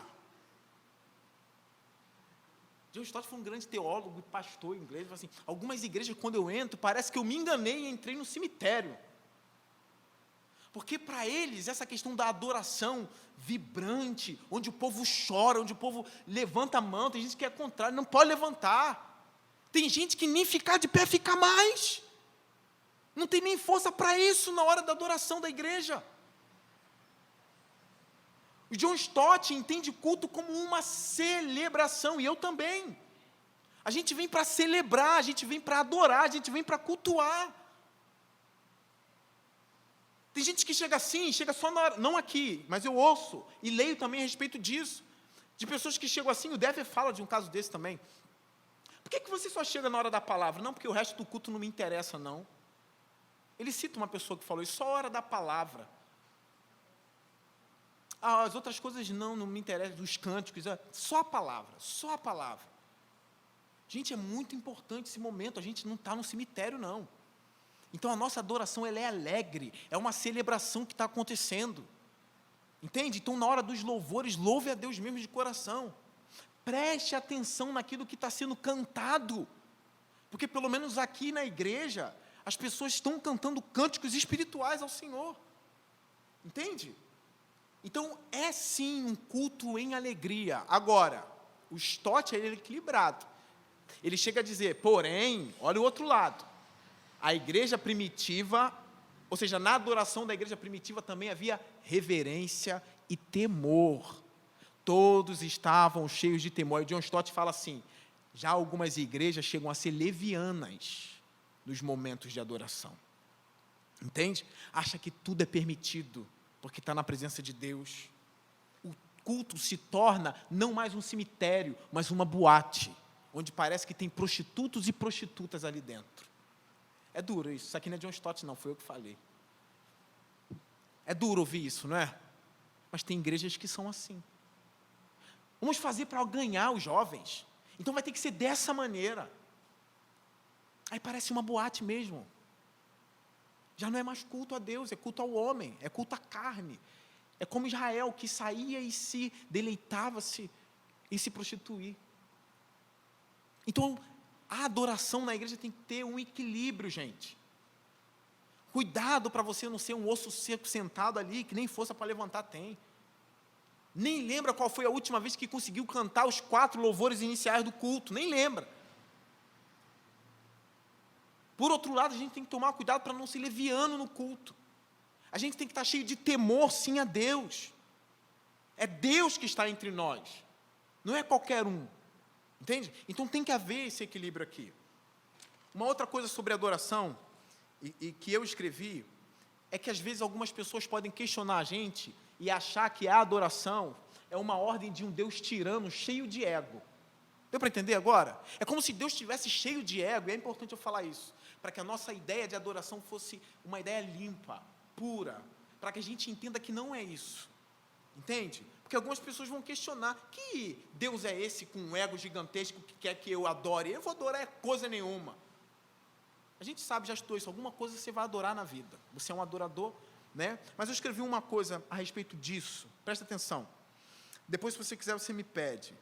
John Stott foi um grande teólogo e pastor inglês. Assim, algumas igrejas, quando eu entro, parece que eu me enganei e entrei no cemitério. Porque para eles, essa questão da adoração vibrante, onde o povo chora, onde o povo levanta a mão, tem gente que é contrário, não pode levantar. Tem gente que nem ficar de pé fica mais. Não tem nem força para isso na hora da adoração da igreja. O John Stott entende culto como uma celebração, e eu também. A gente vem para celebrar, a gente vem para adorar, a gente vem para cultuar. Tem gente que chega assim, chega só na hora, não aqui, mas eu ouço e leio também a respeito disso. De pessoas que chegam assim, o Dever fala de um caso desse também. Por que você só chega na hora da palavra? Não, porque o resto do culto não me interessa, não. Ele cita uma pessoa que falou isso, só a hora da palavra. As outras coisas não me interessam, os cânticos, só a palavra, só a palavra. Gente, é muito importante esse momento, a gente não está no cemitério, não. Então, a nossa adoração, ela é alegre, é uma celebração que está acontecendo. Entende? Então, na hora dos louvores, louve a Deus mesmo de coração. Preste atenção naquilo que está sendo cantado. Porque, pelo menos aqui na igreja, as pessoas estão cantando cânticos espirituais ao Senhor. Entende? Então, é sim um culto em alegria. Agora, o Stott é equilibrado. Ele chega a dizer, porém, olha o outro lado. A igreja primitiva, ou seja, na adoração da igreja primitiva também havia reverência e temor. Todos estavam cheios de temor. E John Stott fala assim, já algumas igrejas chegam a ser levianas nos momentos de adoração. Entende? Acha que tudo é permitido, porque está na presença de Deus. O culto se torna não mais um cemitério, mas uma boate, onde parece que tem prostitutos e prostitutas ali dentro. É duro isso. Isso aqui não é John Stott, não, foi eu que falei. É duro ouvir isso, não é? Mas tem igrejas que são assim. Vamos fazer para ganhar os jovens. Então vai ter que ser dessa maneira. Aí parece uma boate mesmo. Já não é mais culto a Deus, é culto ao homem, é culto à carne. É como Israel, que saía e se deleitava-se em se prostituir. Então, a adoração na igreja tem que ter um equilíbrio, gente. Cuidado para você não ser um osso seco sentado ali, que nem força para levantar tem. Nem lembra qual foi a última vez que conseguiu cantar os 4 louvores iniciais do culto, nem lembra. Por outro lado, a gente tem que tomar cuidado para não ser leviano no culto. A gente tem que estar cheio de temor, sim, a Deus. É Deus que está entre nós, não é qualquer um. Entende? Então tem que haver esse equilíbrio aqui. Uma outra coisa sobre adoração, e que eu escrevi, é que às vezes algumas pessoas podem questionar a gente e achar que a adoração é uma ordem de um Deus tirano, cheio de ego. Deu para entender agora? É como se Deus estivesse cheio de ego, e é importante eu falar isso, para que a nossa ideia de adoração fosse uma ideia limpa, pura, para que a gente entenda que não é isso. Entende? Porque algumas pessoas vão questionar, que Deus é esse com um ego gigantesco que quer que eu adore? Eu vou adorar coisa nenhuma. A gente sabe, já estudou isso, alguma coisa você vai adorar na vida. Você é um adorador, né? Mas eu escrevi uma coisa a respeito disso, presta atenção. Depois, se você quiser, você me pede.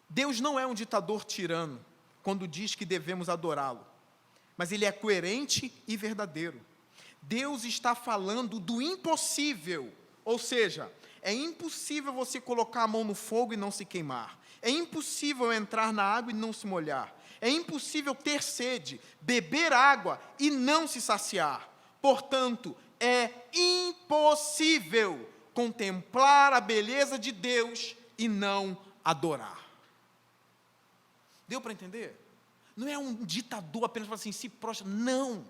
Deus não é um ditador tirano, quando diz que devemos adorá-lo, mas Ele é coerente e verdadeiro. Deus está falando do impossível, ou seja, é impossível você colocar a mão no fogo e não se queimar. É impossível entrar na água e não se molhar. É impossível ter sede, beber água e não se saciar. Portanto, é impossível contemplar a beleza de Deus e não adorar. Deu para entender? Não é um ditador apenas para assim, se prostra, não.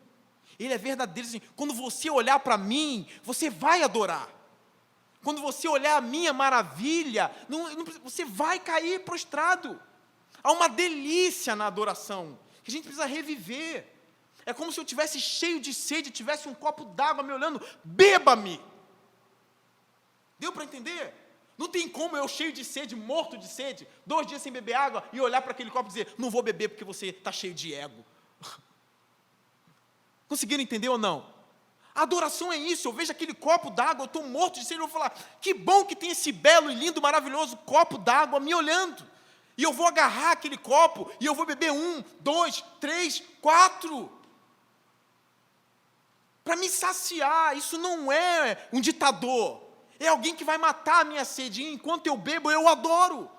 Ele é verdadeiro, assim, quando você olhar para mim, você vai adorar. Quando você olhar a minha maravilha, você vai cair prostrado. Há uma delícia na adoração, que a gente precisa reviver. É como se eu estivesse cheio de sede, tivesse um copo d'água me olhando, beba-me. Deu para entender? Não tem como eu cheio de sede, morto de sede, 2 dias sem beber água, e olhar para aquele copo e dizer, não vou beber porque você está cheio de ego. Conseguiram entender ou não? A adoração é isso, eu vejo aquele copo d'água, eu estou morto de sede, eu vou falar, que bom que tem esse belo e lindo, maravilhoso copo d'água me olhando. E eu vou agarrar aquele copo, e eu vou beber 1, 2, 3, 4. Para me saciar, isso não é um ditador. É alguém que vai matar a minha sede, e enquanto eu bebo, eu adoro.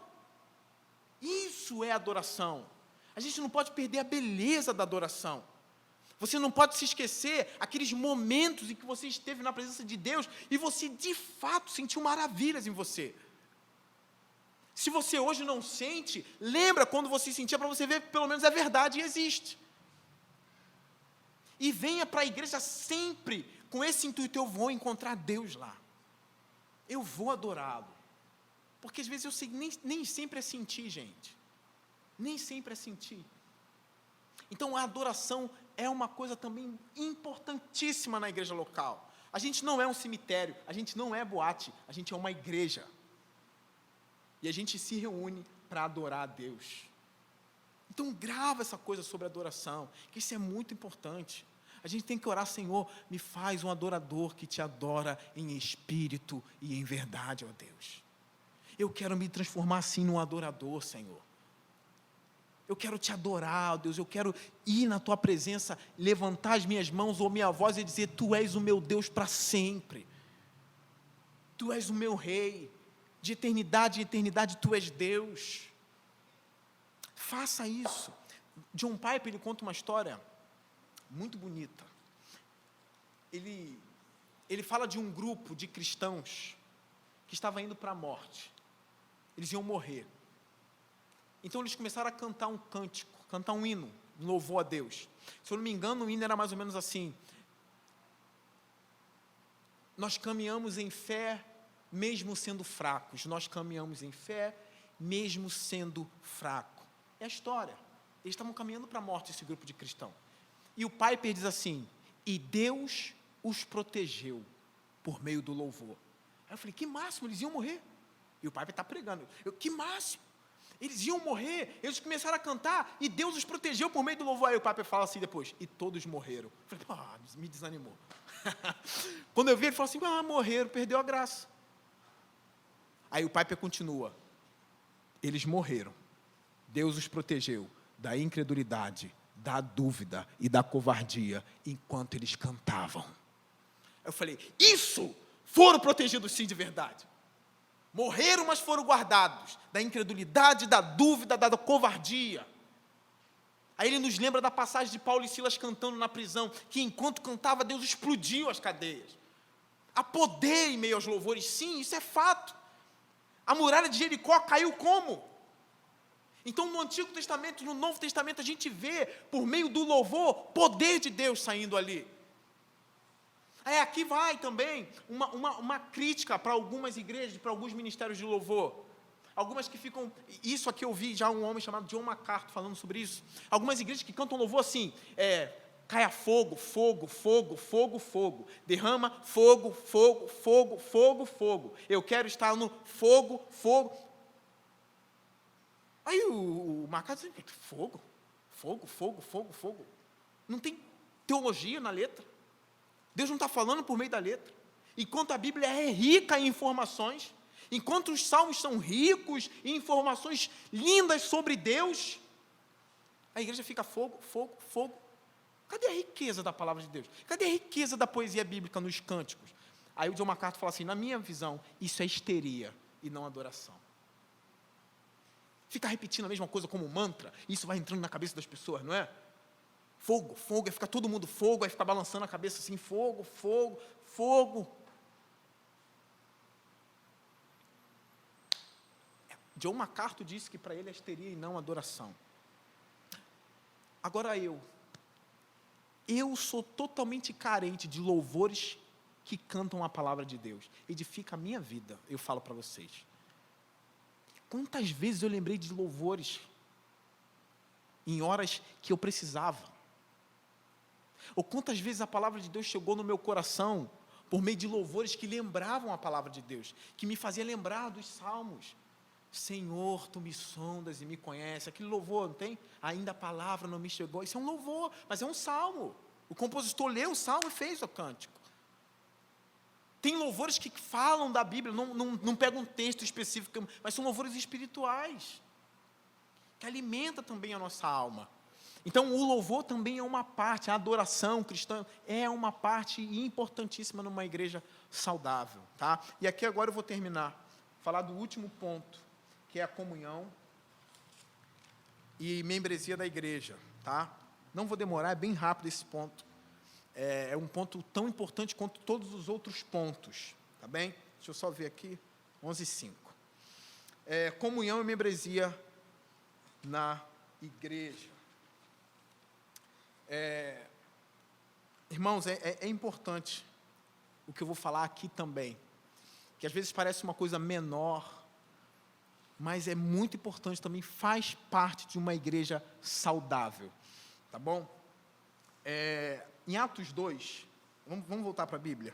Isso é adoração. A gente não pode perder a beleza da adoração. Você não pode se esquecer aqueles momentos em que você esteve na presença de Deus e você, de fato, sentiu maravilhas em você. Se você hoje não sente, lembra quando você sentia, para você ver que pelo menos é verdade e existe. E venha para a igreja sempre com esse intuito, eu vou encontrar Deus lá. Eu vou adorá-lo. Porque às vezes eu sei, nem sempre é sentir, gente. Nem sempre é sentir. Então a adoração é uma coisa também importantíssima na igreja local. A gente não é um cemitério, a gente não é boate, a gente é uma igreja. E a gente se reúne para adorar a Deus. Então grava essa coisa sobre adoração, que isso é muito importante. A gente tem que orar, Senhor, me faz um adorador que te adora em espírito e em verdade, ó Deus. Eu quero me transformar assim num adorador, Senhor. Eu quero te adorar, ó Deus, eu quero ir na tua presença, levantar as minhas mãos ou minha voz e dizer, tu és o meu Deus para sempre. Tu és o meu rei, de eternidade em eternidade tu és Deus. Faça isso. John Piper, ele conta uma história muito bonita. Ele fala de um grupo de cristãos que estava indo para a morte. eles iam morrer. Então eles começaram a cantar um cântico, cantar um hino, um louvor a Deus. Se eu não me engano, o hino era mais ou menos assim: nós caminhamos em fé, mesmo sendo fracos. Nós caminhamos em fé, mesmo sendo fraco. É a história. Eles estavam caminhando para a morte, esse grupo de cristãos. E o Piper diz assim: e Deus os protegeu por meio do louvor. Aí eu falei: que máximo, eles iam morrer. E o Piper está pregando. Que máximo. Eles iam morrer, eles começaram a cantar e Deus os protegeu por meio do louvor. Aí o Piper fala assim depois: e todos morreram. Eu falei: me desanimou. Quando eu vi, ele falou assim: morreram, perdeu a graça. Aí o Piper continua: eles morreram, Deus os protegeu da incredulidade, da dúvida e da covardia, enquanto eles cantavam. Eu falei: isso, foram protegidos sim de verdade. Morreram, mas foram guardados da incredulidade, da dúvida, da covardia. Aí ele nos lembra da passagem de Paulo e Silas cantando na prisão, que enquanto cantava, Deus explodiu as cadeias. Há poder em meio aos louvores, sim, isso é fato. A muralha de Jericó caiu como? Então, no Antigo Testamento, no Novo Testamento, a gente vê, por meio do louvor, poder de Deus saindo ali. Aqui vai também uma crítica para algumas igrejas, para alguns ministérios de louvor. Algumas que ficam... Isso aqui eu vi já um homem chamado John MacArthur falando sobre isso. Algumas igrejas que cantam louvor assim: caia fogo, fogo, fogo, fogo, fogo. Derrama fogo, fogo, fogo, fogo, fogo. Eu quero estar no fogo, fogo. Aí o MacArthur diz: fogo, fogo, fogo, fogo, fogo. Não tem teologia na letra. Deus não está falando por meio da letra. Enquanto a Bíblia é rica em informações, enquanto os salmos são ricos em informações lindas sobre Deus, a igreja fica fogo, fogo, fogo. Cadê a riqueza da palavra de Deus? Cadê a riqueza da poesia bíblica nos cânticos? Aí o John MacArthur fala assim: na minha visão, isso é histeria e não adoração. Ficar repetindo a mesma coisa como mantra, isso vai entrando na cabeça das pessoas, não é? Fogo, fogo, aí fica todo mundo fogo, aí fica balançando a cabeça assim: fogo, fogo, fogo. John MacArthur disse que para ele é histeria e não adoração. Agora eu sou totalmente carente de louvores que cantam a palavra de Deus. Edifica a minha vida, eu falo para vocês. Quantas vezes eu lembrei de louvores em horas que eu precisava? Ou quantas vezes a palavra de Deus chegou no meu coração por meio de louvores que lembravam a palavra de Deus, que me fazia lembrar dos salmos. Senhor, tu me sondas e me conheces. Aquele louvor, não tem? Ainda a palavra não me chegou. Isso é um louvor, mas é um salmo. O compositor leu o salmo e fez o cântico. Tem louvores que falam da Bíblia, não pegam um texto específico, mas são louvores espirituais, que alimenta também a nossa alma. Então, o louvor também é uma parte, a adoração cristã é uma parte importantíssima numa igreja saudável, tá? E aqui agora eu vou terminar, falar do último ponto, que é a comunhão e membresia da igreja, tá? Não vou demorar, é bem rápido esse ponto. É um ponto tão importante quanto todos os outros pontos, tá bem? Deixa eu só ver aqui, 11:05. Comunhão e membresia na igreja. Irmãos, é importante o que eu vou falar aqui também, que às vezes parece uma coisa menor, mas é muito importante também, faz parte de uma igreja saudável, tá bom? Em Atos 2, vamos voltar para a Bíblia,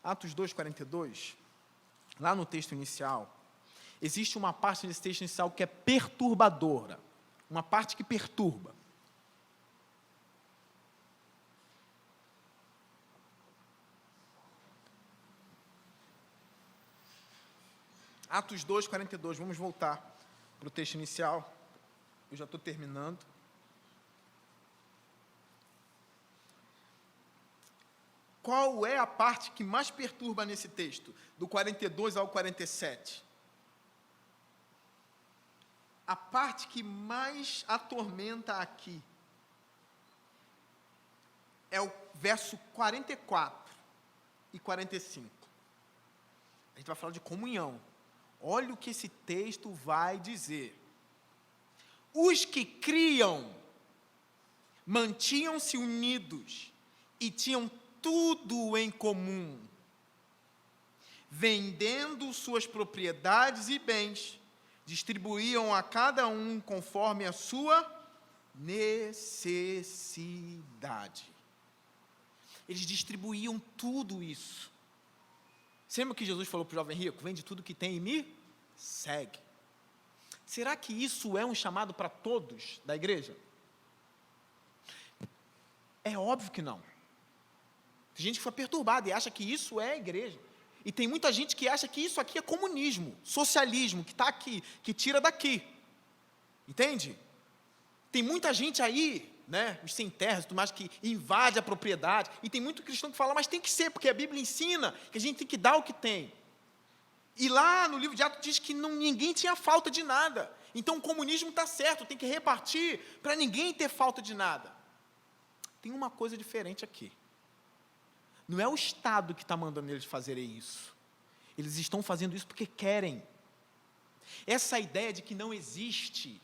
Atos 2:42, lá no texto inicial, existe uma parte desse texto inicial que é perturbadora, uma parte que perturba. Atos 2:42, vamos voltar para o texto inicial, eu já estou terminando. Qual é a parte que mais perturba nesse texto, do 42 ao 47? A parte que mais atormenta aqui é o verso 44 e 45. A gente vai falar de comunhão. Olha o que esse texto vai dizer. Os que criam mantinham-se unidos e tinham tudo em comum, vendendo suas propriedades e bens, distribuíam a cada um conforme a sua necessidade. Eles distribuíam tudo isso. Você lembra que Jesus falou para o jovem rico? Vende tudo que tem e me segue. Será que isso é um chamado para todos da igreja? É óbvio que não. Tem gente que fica perturbada e acha que isso é a igreja. E tem muita gente que acha que isso aqui é comunismo, socialismo, que está aqui, que tira daqui. Entende? Tem muita gente aí, né, os sem terra e tudo mais, que invade a propriedade. E tem muito cristão que fala, mas tem que ser, porque a Bíblia ensina que a gente tem que dar o que tem. E lá no livro de Atos diz que ninguém tinha falta de nada. Então o comunismo está certo, tem que repartir para ninguém ter falta de nada. Tem uma coisa diferente aqui. Não é o Estado que está mandando eles fazerem isso. Eles estão fazendo isso porque querem. Essa ideia de que não existe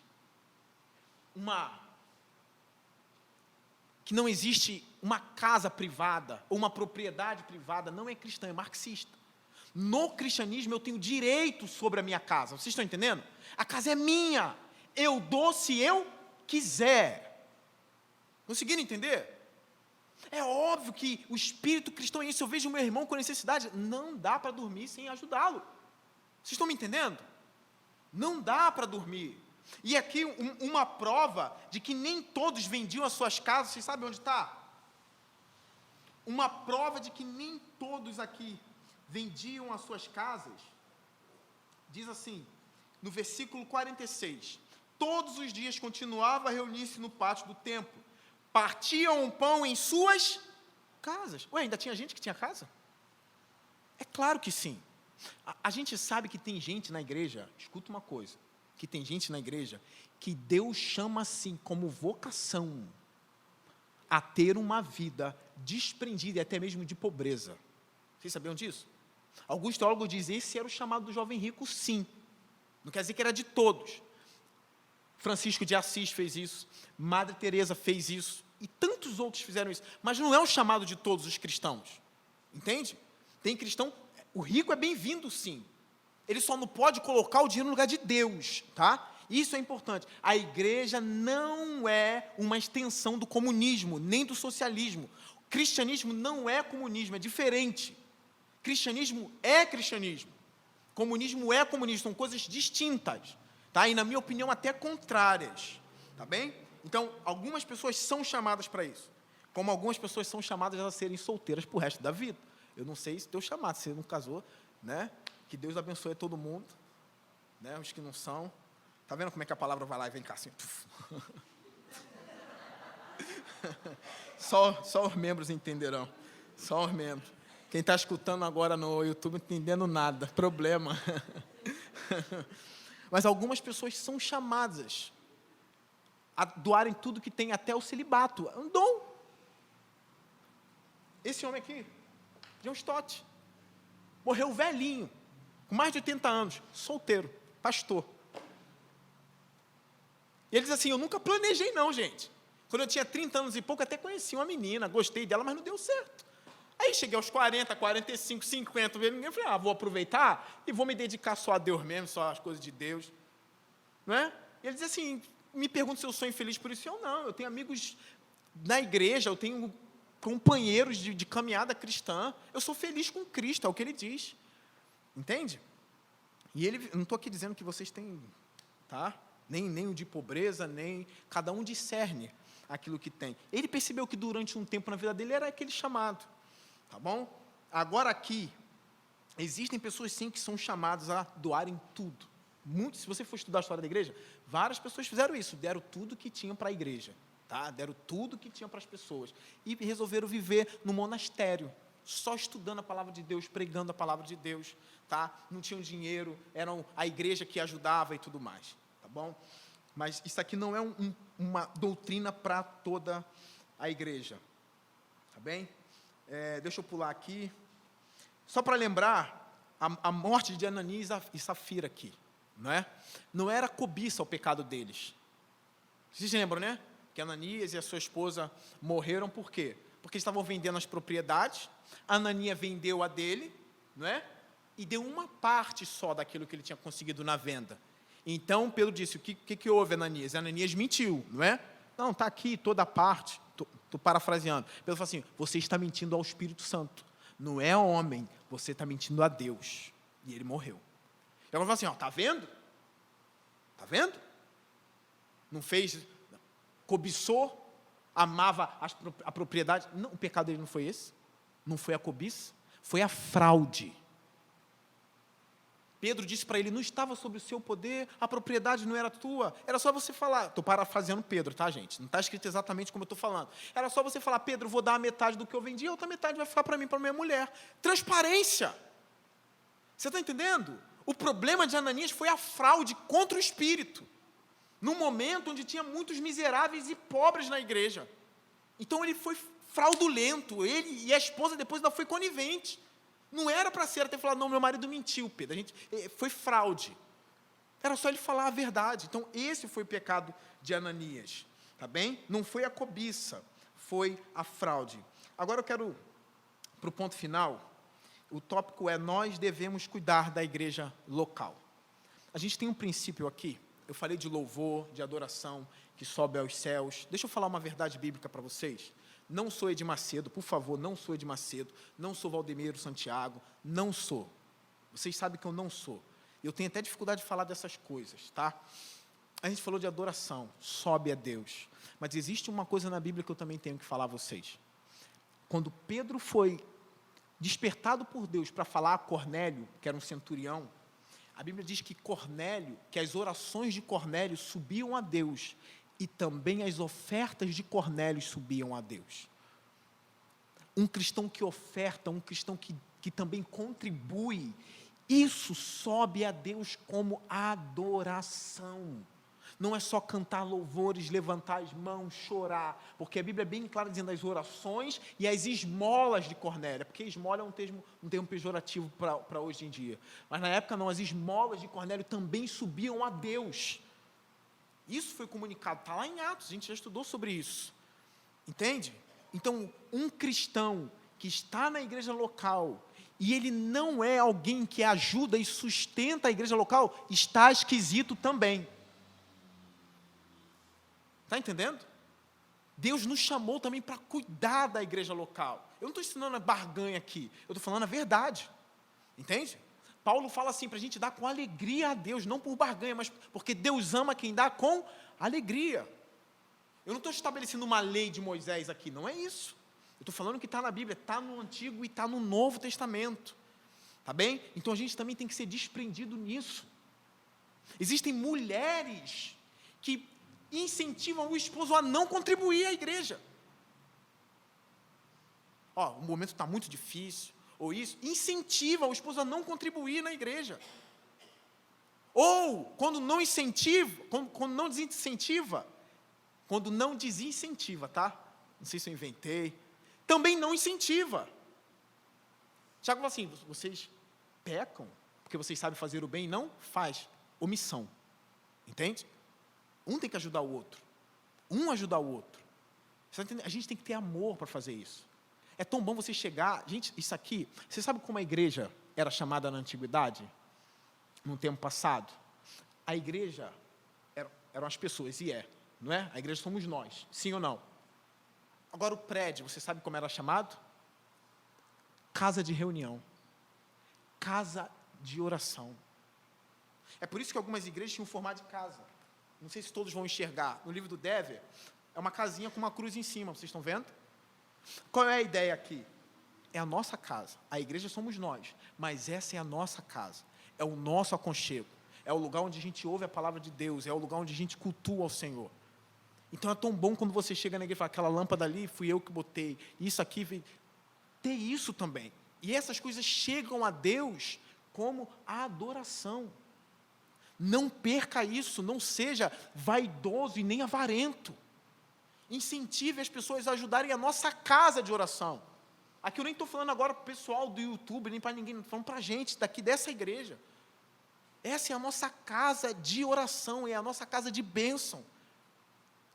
uma casa privada ou uma propriedade privada não é cristã, é marxista. No cristianismo eu tenho direito sobre a minha casa. Vocês estão entendendo? A casa é minha. Eu dou se eu quiser. Conseguiram entender? É óbvio que o espírito cristão é isso. Eu vejo o meu irmão com necessidade, não dá para dormir sem ajudá-lo. Vocês estão me entendendo? Não dá para dormir. E aqui uma prova de que nem todos vendiam as suas casas. Vocês sabem onde está? Uma prova de que nem todos aqui vendiam as suas casas. Diz assim, no versículo 46. Todos os dias continuava a reunir-se no pátio do templo. Partiam o pão em suas casas. Ué, ainda tinha gente que tinha casa? É claro que sim. A gente sabe que tem gente na igreja, escuta uma coisa, que tem gente na igreja que Deus chama assim como vocação a ter uma vida desprendida e até mesmo de pobreza. Vocês sabiam disso? Alguns teólogos dizem que esse era o chamado do jovem rico, sim. Não quer dizer que era de todos. Francisco de Assis fez isso, Madre Teresa fez isso, e tantos outros fizeram isso, mas não é o chamado de todos os cristãos, entende? Tem cristão, o rico é bem-vindo sim, ele só não pode colocar o dinheiro no lugar de Deus, tá? Isso é importante. A igreja não é uma extensão do comunismo, nem do socialismo. O cristianismo não é comunismo, é diferente. Cristianismo é cristianismo, comunismo é comunismo, são coisas distintas. Tá? E, na minha opinião, até contrárias. Tá bem? Então, algumas pessoas são chamadas para isso. Como algumas pessoas são chamadas a serem solteiras para o resto da vida. Eu não sei se Deus chamado, se você não casou, né? Que Deus abençoe todo mundo. Né? Os que não são. Tá vendo como é que a palavra vai lá e vem cá assim? Só os membros entenderão. Só os membros. Quem está escutando agora no YouTube não entendendo nada. Problema. Mas algumas pessoas são chamadas a doarem tudo que tem, até o celibato. É um dom. Esse homem aqui, John Stott, morreu velhinho, com mais de 80 anos, solteiro, pastor. E ele diz assim, eu nunca planejei não, gente. Quando eu tinha 30 anos e pouco, até conheci uma menina, gostei dela, mas não deu certo. Aí cheguei aos 40, 45, 50, eu falei, vou aproveitar e vou me dedicar só a Deus mesmo, só às coisas de Deus. Não é? E ele diz assim, me pergunta se eu sou infeliz por isso. Eu não, eu tenho amigos na igreja, eu tenho companheiros de caminhada cristã, eu sou feliz com Cristo, é o que ele diz. Entende? E ele, não estou aqui dizendo que vocês têm, tá? Nem o de pobreza, nem, cada um discerne aquilo que tem. Ele percebeu que durante um tempo na vida dele era aquele chamado. Tá bom? Agora aqui, existem pessoas sim que são chamadas a doarem tudo. Se você for estudar a história da igreja, várias pessoas fizeram isso, deram tudo que tinham para a igreja, tá? Deram tudo que tinham para as pessoas e resolveram viver no monastério, só estudando a palavra de Deus, pregando a palavra de Deus, tá? Não tinham dinheiro, eram a igreja que ajudava e tudo mais, tá bom? Mas isso aqui não é uma doutrina para toda a igreja, tá bem? Deixa eu pular aqui. Só para lembrar a morte de Ananias e Safira aqui, não é? Não era cobiça o pecado deles. Vocês lembram, né? Que Ananias e a sua esposa morreram por quê? Porque estavam vendendo as propriedades, Ananias vendeu a dele, não é? E deu uma parte só daquilo que ele tinha conseguido na venda. Então, Pedro disse, o que houve, Ananias? Ananias mentiu, não é? Não, está aqui toda a parte, estou parafraseando. Pedro falou assim, você está mentindo ao Espírito Santo, não é ao homem, você está mentindo a Deus. E ele morreu. E agora falou assim, está vendo? Está vendo? Não fez, cobiçou, amava a propriedade. Não, o pecado dele não foi esse, não foi a cobiça, foi a fraude. Pedro disse para ele, não estava sob o seu poder, a propriedade não era tua, era só você falar, estou parafraseando Pedro, tá, gente? Não está escrito exatamente como eu estou falando. Era só você falar, Pedro, vou dar a metade do que eu vendi, a outra metade vai ficar para mim, para minha mulher. Transparência. Você está entendendo? O problema de Ananias foi a fraude contra o Espírito, num momento onde tinha muitos miseráveis e pobres na igreja. Então ele foi fraudulento, ele e a esposa depois ainda foi conivente. Não era para ser ter falado, não, meu marido mentiu, Pedro. Foi fraude. Era só ele falar a verdade. Então, esse foi o pecado de Ananias. Tá bem? Não foi a cobiça, foi a fraude. Agora eu quero, para o ponto final, o tópico é, nós devemos cuidar da igreja local. A gente tem um princípio aqui, eu falei de louvor, de adoração, que sobe aos céus. Deixa eu falar uma verdade bíblica para vocês. Não sou Edir Macedo, por favor, não sou Edir Macedo, não sou Valdemiro Santiago, não sou. Vocês sabem que eu não sou. Eu tenho até dificuldade de falar dessas coisas, tá? A gente falou de adoração, sobe a Deus. Mas existe uma coisa na Bíblia que eu também tenho que falar a vocês. Quando Pedro foi despertado por Deus para falar a Cornélio, que era um centurião, a Bíblia diz que Cornélio, que as orações de Cornélio subiam a Deus, e também as ofertas de Cornélio subiam a Deus. Um cristão que oferta, um cristão que também contribui, isso sobe a Deus como adoração. Não é só cantar louvores, levantar as mãos, chorar, porque a Bíblia é bem clara dizendo as orações e as esmolas de Cornélio, porque esmola é um termo pejorativo para hoje em dia. Mas na época não, as esmolas de Cornélio também subiam a Deus. Isso foi comunicado, está lá em Atos, a gente já estudou sobre isso. Entende? Então, um cristão que está na igreja local, e ele não é alguém que ajuda e sustenta a igreja local, está esquisito também. Está entendendo? Deus nos chamou também para cuidar da igreja local. Eu não estou ensinando a barganha aqui, eu estou falando a verdade. Entende? Paulo fala assim, para a gente dar com alegria a Deus, não por barganha, mas porque Deus ama quem dá com alegria. Eu não estou estabelecendo uma lei de Moisés aqui, não é isso. Eu estou falando que está na Bíblia, está no Antigo e está no Novo Testamento. Tá bem? Então a gente também tem que ser desprendido nisso. Existem mulheres que incentivam o esposo a não contribuir à igreja. O momento está muito difícil. Ou isso, incentiva o esposo a não contribuir na igreja. Ou, quando não incentiva, quando não desincentiva, tá? Não sei se eu inventei. Também não incentiva. Tiago fala assim, vocês pecam, porque vocês sabem fazer o bem e não faz. Omissão. Entende? Um tem que ajudar o outro. Um ajudar o outro. A gente tem que ter amor para fazer isso. É tão bom você chegar... Gente, isso aqui... Você sabe como a igreja era chamada na antiguidade? No tempo passado? A igreja eram as pessoas, e não é? A igreja somos nós, sim ou não? Agora o prédio, você sabe como era chamado? Casa de reunião. Casa de oração. É por isso que algumas igrejas tinham formato de casa. Não sei se todos vão enxergar. No livro do Dever, é uma casinha com uma cruz em cima, vocês estão vendo? Qual é a ideia aqui? É a nossa casa, a igreja somos nós, mas essa é a nossa casa, é o nosso aconchego, é o lugar onde a gente ouve a palavra de Deus, é o lugar onde a gente cultua ao Senhor. Então é tão bom quando você chega na igreja e fala, aquela lâmpada ali fui eu que botei, isso aqui, ter isso também. E essas coisas chegam a Deus como a adoração. Não perca isso, não seja vaidoso e nem avarento. Incentive as pessoas a ajudarem a nossa casa de oração. Aqui eu nem estou falando agora para o pessoal do YouTube, nem para ninguém, estou falando para a gente, daqui dessa igreja. Essa é a nossa casa de oração, é a nossa casa de bênção.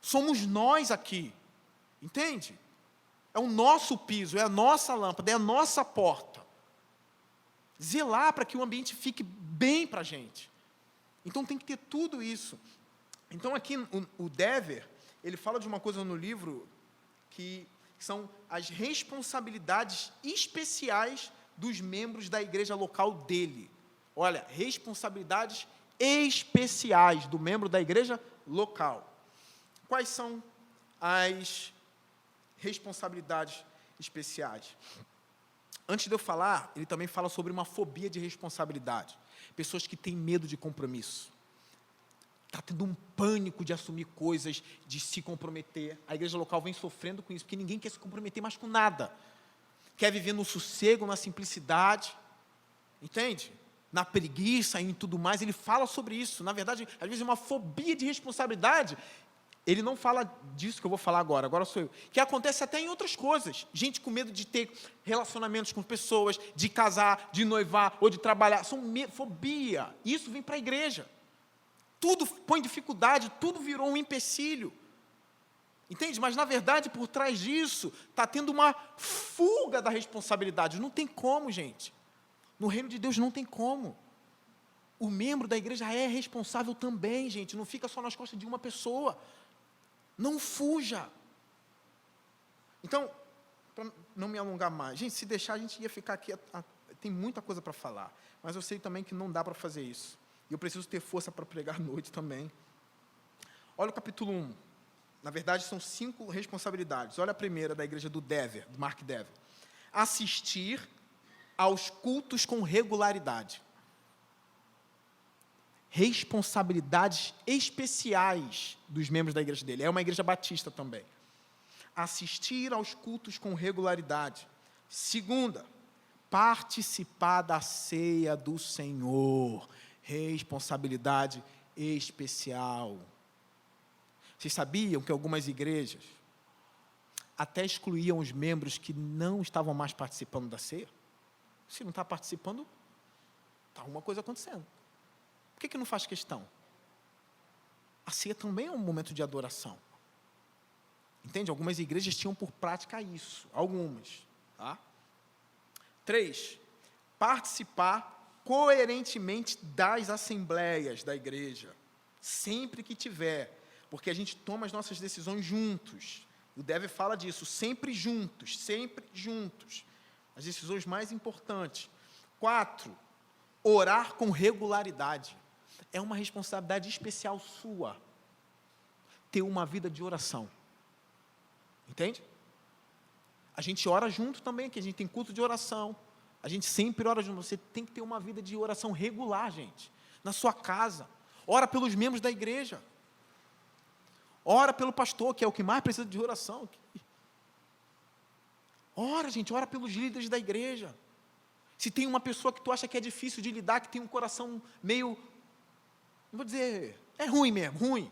Somos nós aqui, entende? É o nosso piso, é a nossa lâmpada, é a nossa porta. Zelar para que o ambiente fique bem para a gente. Então tem que ter tudo isso. Então aqui o Dever, ele fala de uma coisa no livro que são as responsabilidades especiais dos membros da igreja local dele. Olha, responsabilidades especiais do membro da igreja local. Quais são as responsabilidades especiais? Antes de eu falar, ele também fala sobre uma fobia de responsabilidade. Pessoas que têm medo de compromisso. Está tendo um pânico de assumir coisas, de se comprometer. A igreja local vem sofrendo com isso, porque ninguém quer se comprometer mais com nada. Quer viver no sossego, na simplicidade, entende? Na preguiça e em tudo mais. Ele fala sobre isso. Na verdade, às vezes é uma fobia de responsabilidade. Ele não fala disso que eu vou falar agora sou eu. Que acontece até em outras coisas. Gente com medo de ter relacionamentos com pessoas, de casar, de noivar ou de trabalhar. Fobia. Isso vem para a igreja. Tudo põe dificuldade, tudo virou um empecilho. Entende? Mas, na verdade, por trás disso, está tendo uma fuga da responsabilidade. Não tem como, gente. No reino de Deus não tem como. O membro da igreja é responsável também, gente. Não fica só nas costas de uma pessoa. Não fuja. Então, para não me alongar mais, gente, se deixar, a gente ia ficar aqui, tem muita coisa para falar, mas eu sei também que não dá para fazer isso. E eu preciso ter força para pregar à noite também. Olha o capítulo 1. Na verdade, são 5 responsabilidades. Olha a primeira da igreja do Dever, do Mark Dever. Assistir aos cultos com regularidade. Responsabilidades especiais dos membros da igreja dele. É uma igreja batista também. Assistir aos cultos com regularidade. Segunda, participar da ceia do Senhor. Responsabilidade especial. Vocês sabiam que algumas igrejas até excluíam os membros que não estavam mais participando da ceia? Se não está participando, está alguma coisa acontecendo. Por que não faz questão? A ceia também é um momento de adoração. Entende? Algumas igrejas tinham por prática isso. Algumas. Tá? 3. Participar coerentemente das assembleias da igreja. Sempre que tiver. Porque a gente toma as nossas decisões juntos. O Dever fala disso. Sempre juntos. Sempre juntos. As decisões mais importantes. 4. Orar com regularidade. É uma responsabilidade especial sua. Ter uma vida de oração. Entende? A gente ora junto também, que a gente tem culto de oração. A gente sempre ora junto. Você tem que ter uma vida de oração regular, gente. Na sua casa. Ora pelos membros da igreja. Ora pelo pastor, que é o que mais precisa de oração. Ora, gente, ora pelos líderes da igreja. Se tem uma pessoa que tu acha que é difícil de lidar, que tem um coração meio, não vou dizer, é ruim mesmo, ruim.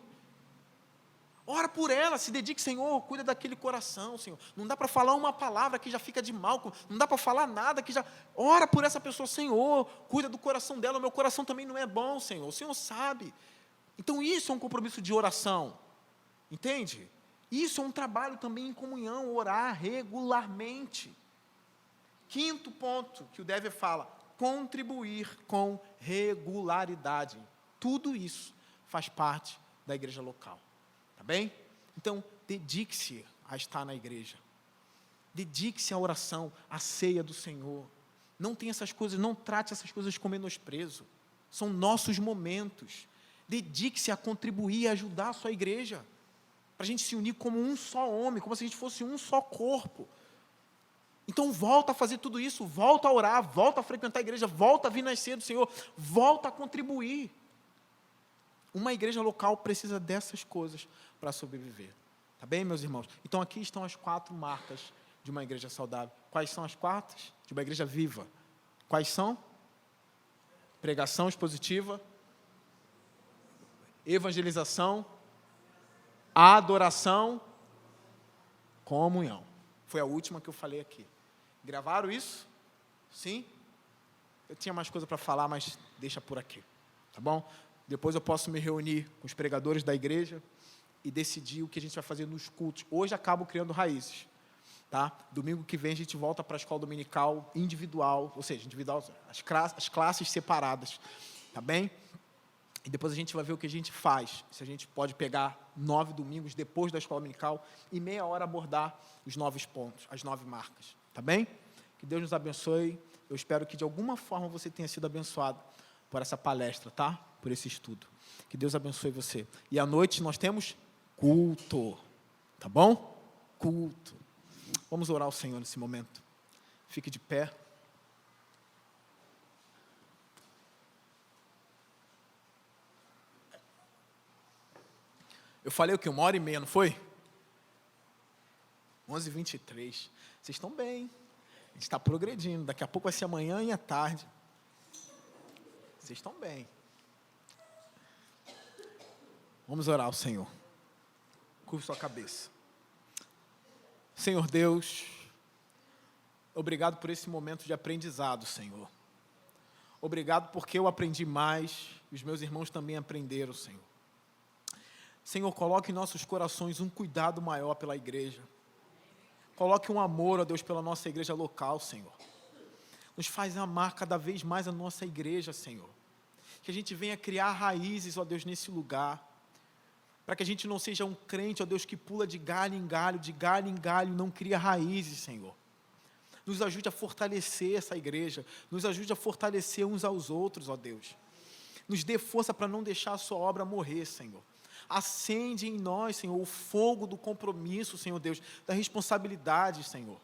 Ora por ela, se dedique, Senhor, cuida daquele coração, Senhor. Não dá para falar uma palavra que já fica de mal, não dá para falar nada que já... Ora por essa pessoa, Senhor, cuida do coração dela, o meu coração também não é bom, Senhor, o Senhor sabe. Então isso é um compromisso de oração, entende? Isso é um trabalho também em comunhão, orar regularmente. 5º ponto que o Dever fala, contribuir com regularidade. Tudo isso faz parte da igreja local. Tá bem? Então, dedique-se a estar na igreja. Dedique-se à oração, à ceia do Senhor. Não tenha essas coisas, não trate essas coisas com menosprezo. São nossos momentos. Dedique-se a contribuir, a ajudar a sua igreja. Para a gente se unir como um só homem, como se a gente fosse um só corpo. Então volta a fazer tudo isso, volta a orar, volta a frequentar a igreja, volta a vir na ceia do Senhor, volta a contribuir. Uma igreja local precisa dessas coisas para sobreviver. Tá bem, meus irmãos? Então aqui estão as 4 marcas de uma igreja saudável. Quais são as 4? De uma igreja viva. Quais são? Pregação expositiva, evangelização, adoração, comunhão. Foi a última que eu falei aqui. Gravaram isso? Sim? Eu tinha mais coisa para falar, mas deixa por aqui, tá bom? Depois eu posso me reunir com os pregadores da igreja e decidir o que a gente vai fazer nos cultos. Hoje acabo criando raízes, tá? Domingo que vem a gente volta para a escola dominical individual, ou seja, individual, as classes separadas, tá bem? E depois a gente vai ver o que a gente faz, se a gente pode pegar 9 domingos depois da escola dominical e meia hora abordar os 9 pontos, as 9 marcas, tá bem? Que Deus nos abençoe. Eu espero que de alguma forma você tenha sido abençoado por essa palestra, tá? Por esse estudo. Que Deus abençoe você. E à noite nós temos culto, tá bom? Culto. Vamos orar ao Senhor nesse momento. Fique de pé. Eu falei o quê? 1h30, não foi? 11h23. Vocês estão bem. A gente está progredindo. Daqui a pouco vai ser amanhã e à tarde. Vocês estão bem. Vamos orar ao Senhor. Curva sua cabeça. Senhor Deus, obrigado por esse momento de aprendizado, Senhor. Obrigado porque eu aprendi mais e os meus irmãos também aprenderam, Senhor. Senhor, coloque em nossos corações um cuidado maior pela igreja. Coloque um amor, ó Deus, pela nossa igreja local, Senhor. Nos faz amar cada vez mais a nossa igreja, Senhor. Que a gente venha criar raízes, ó Deus, nesse lugar. Para que a gente não seja um crente, ó Deus, que pula de galho em galho, não cria raízes, Senhor. Nos ajude a fortalecer essa igreja. Nos ajude a fortalecer uns aos outros, ó Deus. Nos dê força para não deixar a sua obra morrer, Senhor. Acende em nós, Senhor, o fogo do compromisso, Senhor Deus, da responsabilidade, Senhor.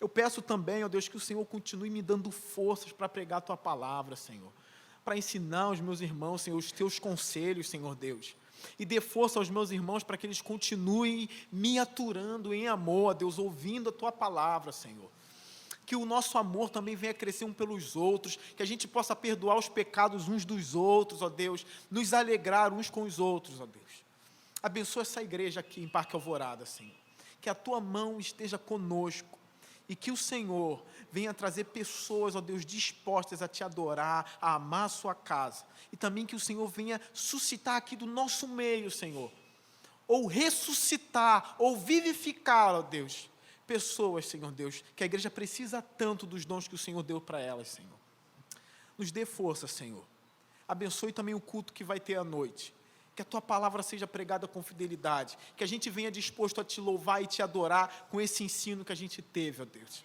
Eu peço também, ó Deus, que o Senhor continue me dando forças para pregar a Tua palavra, Senhor. Para ensinar os meus irmãos, Senhor, os Teus conselhos, Senhor Deus. E dê força aos meus irmãos para que eles continuem me aturando em amor, ó Deus, ouvindo a Tua palavra, Senhor. Que o nosso amor também venha crescer um pelos outros, que a gente possa perdoar os pecados uns dos outros, ó Deus, nos alegrar uns com os outros, ó Deus. Abençoa essa igreja aqui em Parque Alvorada, Senhor. Que a Tua mão esteja conosco e que o Senhor venha trazer pessoas, ó Deus, dispostas a Te adorar, a amar a Sua casa. E também que o Senhor venha suscitar aqui do nosso meio, Senhor, ou ressuscitar, ou vivificar, ó Deus, pessoas, Senhor Deus, que a igreja precisa tanto dos dons que o Senhor deu para elas, Senhor. Nos dê força, Senhor. Abençoe também o culto que vai ter à noite. Que a Tua palavra seja pregada com fidelidade. Que a gente venha disposto a Te louvar e Te adorar com esse ensino que a gente teve, ó Deus.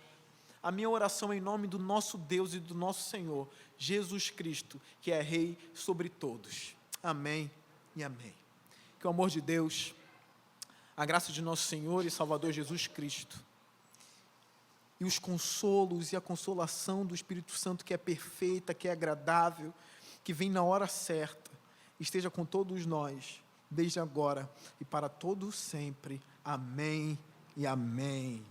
A minha oração é em nome do nosso Deus e do nosso Senhor, Jesus Cristo, que é Rei sobre todos. Amém e amém. Que o amor de Deus, a graça de nosso Senhor e Salvador Jesus Cristo, e os consolos e a consolação do Espírito Santo, que é perfeita, que é agradável, que vem na hora certa, esteja com todos nós, desde agora e para todo sempre. Amém e amém.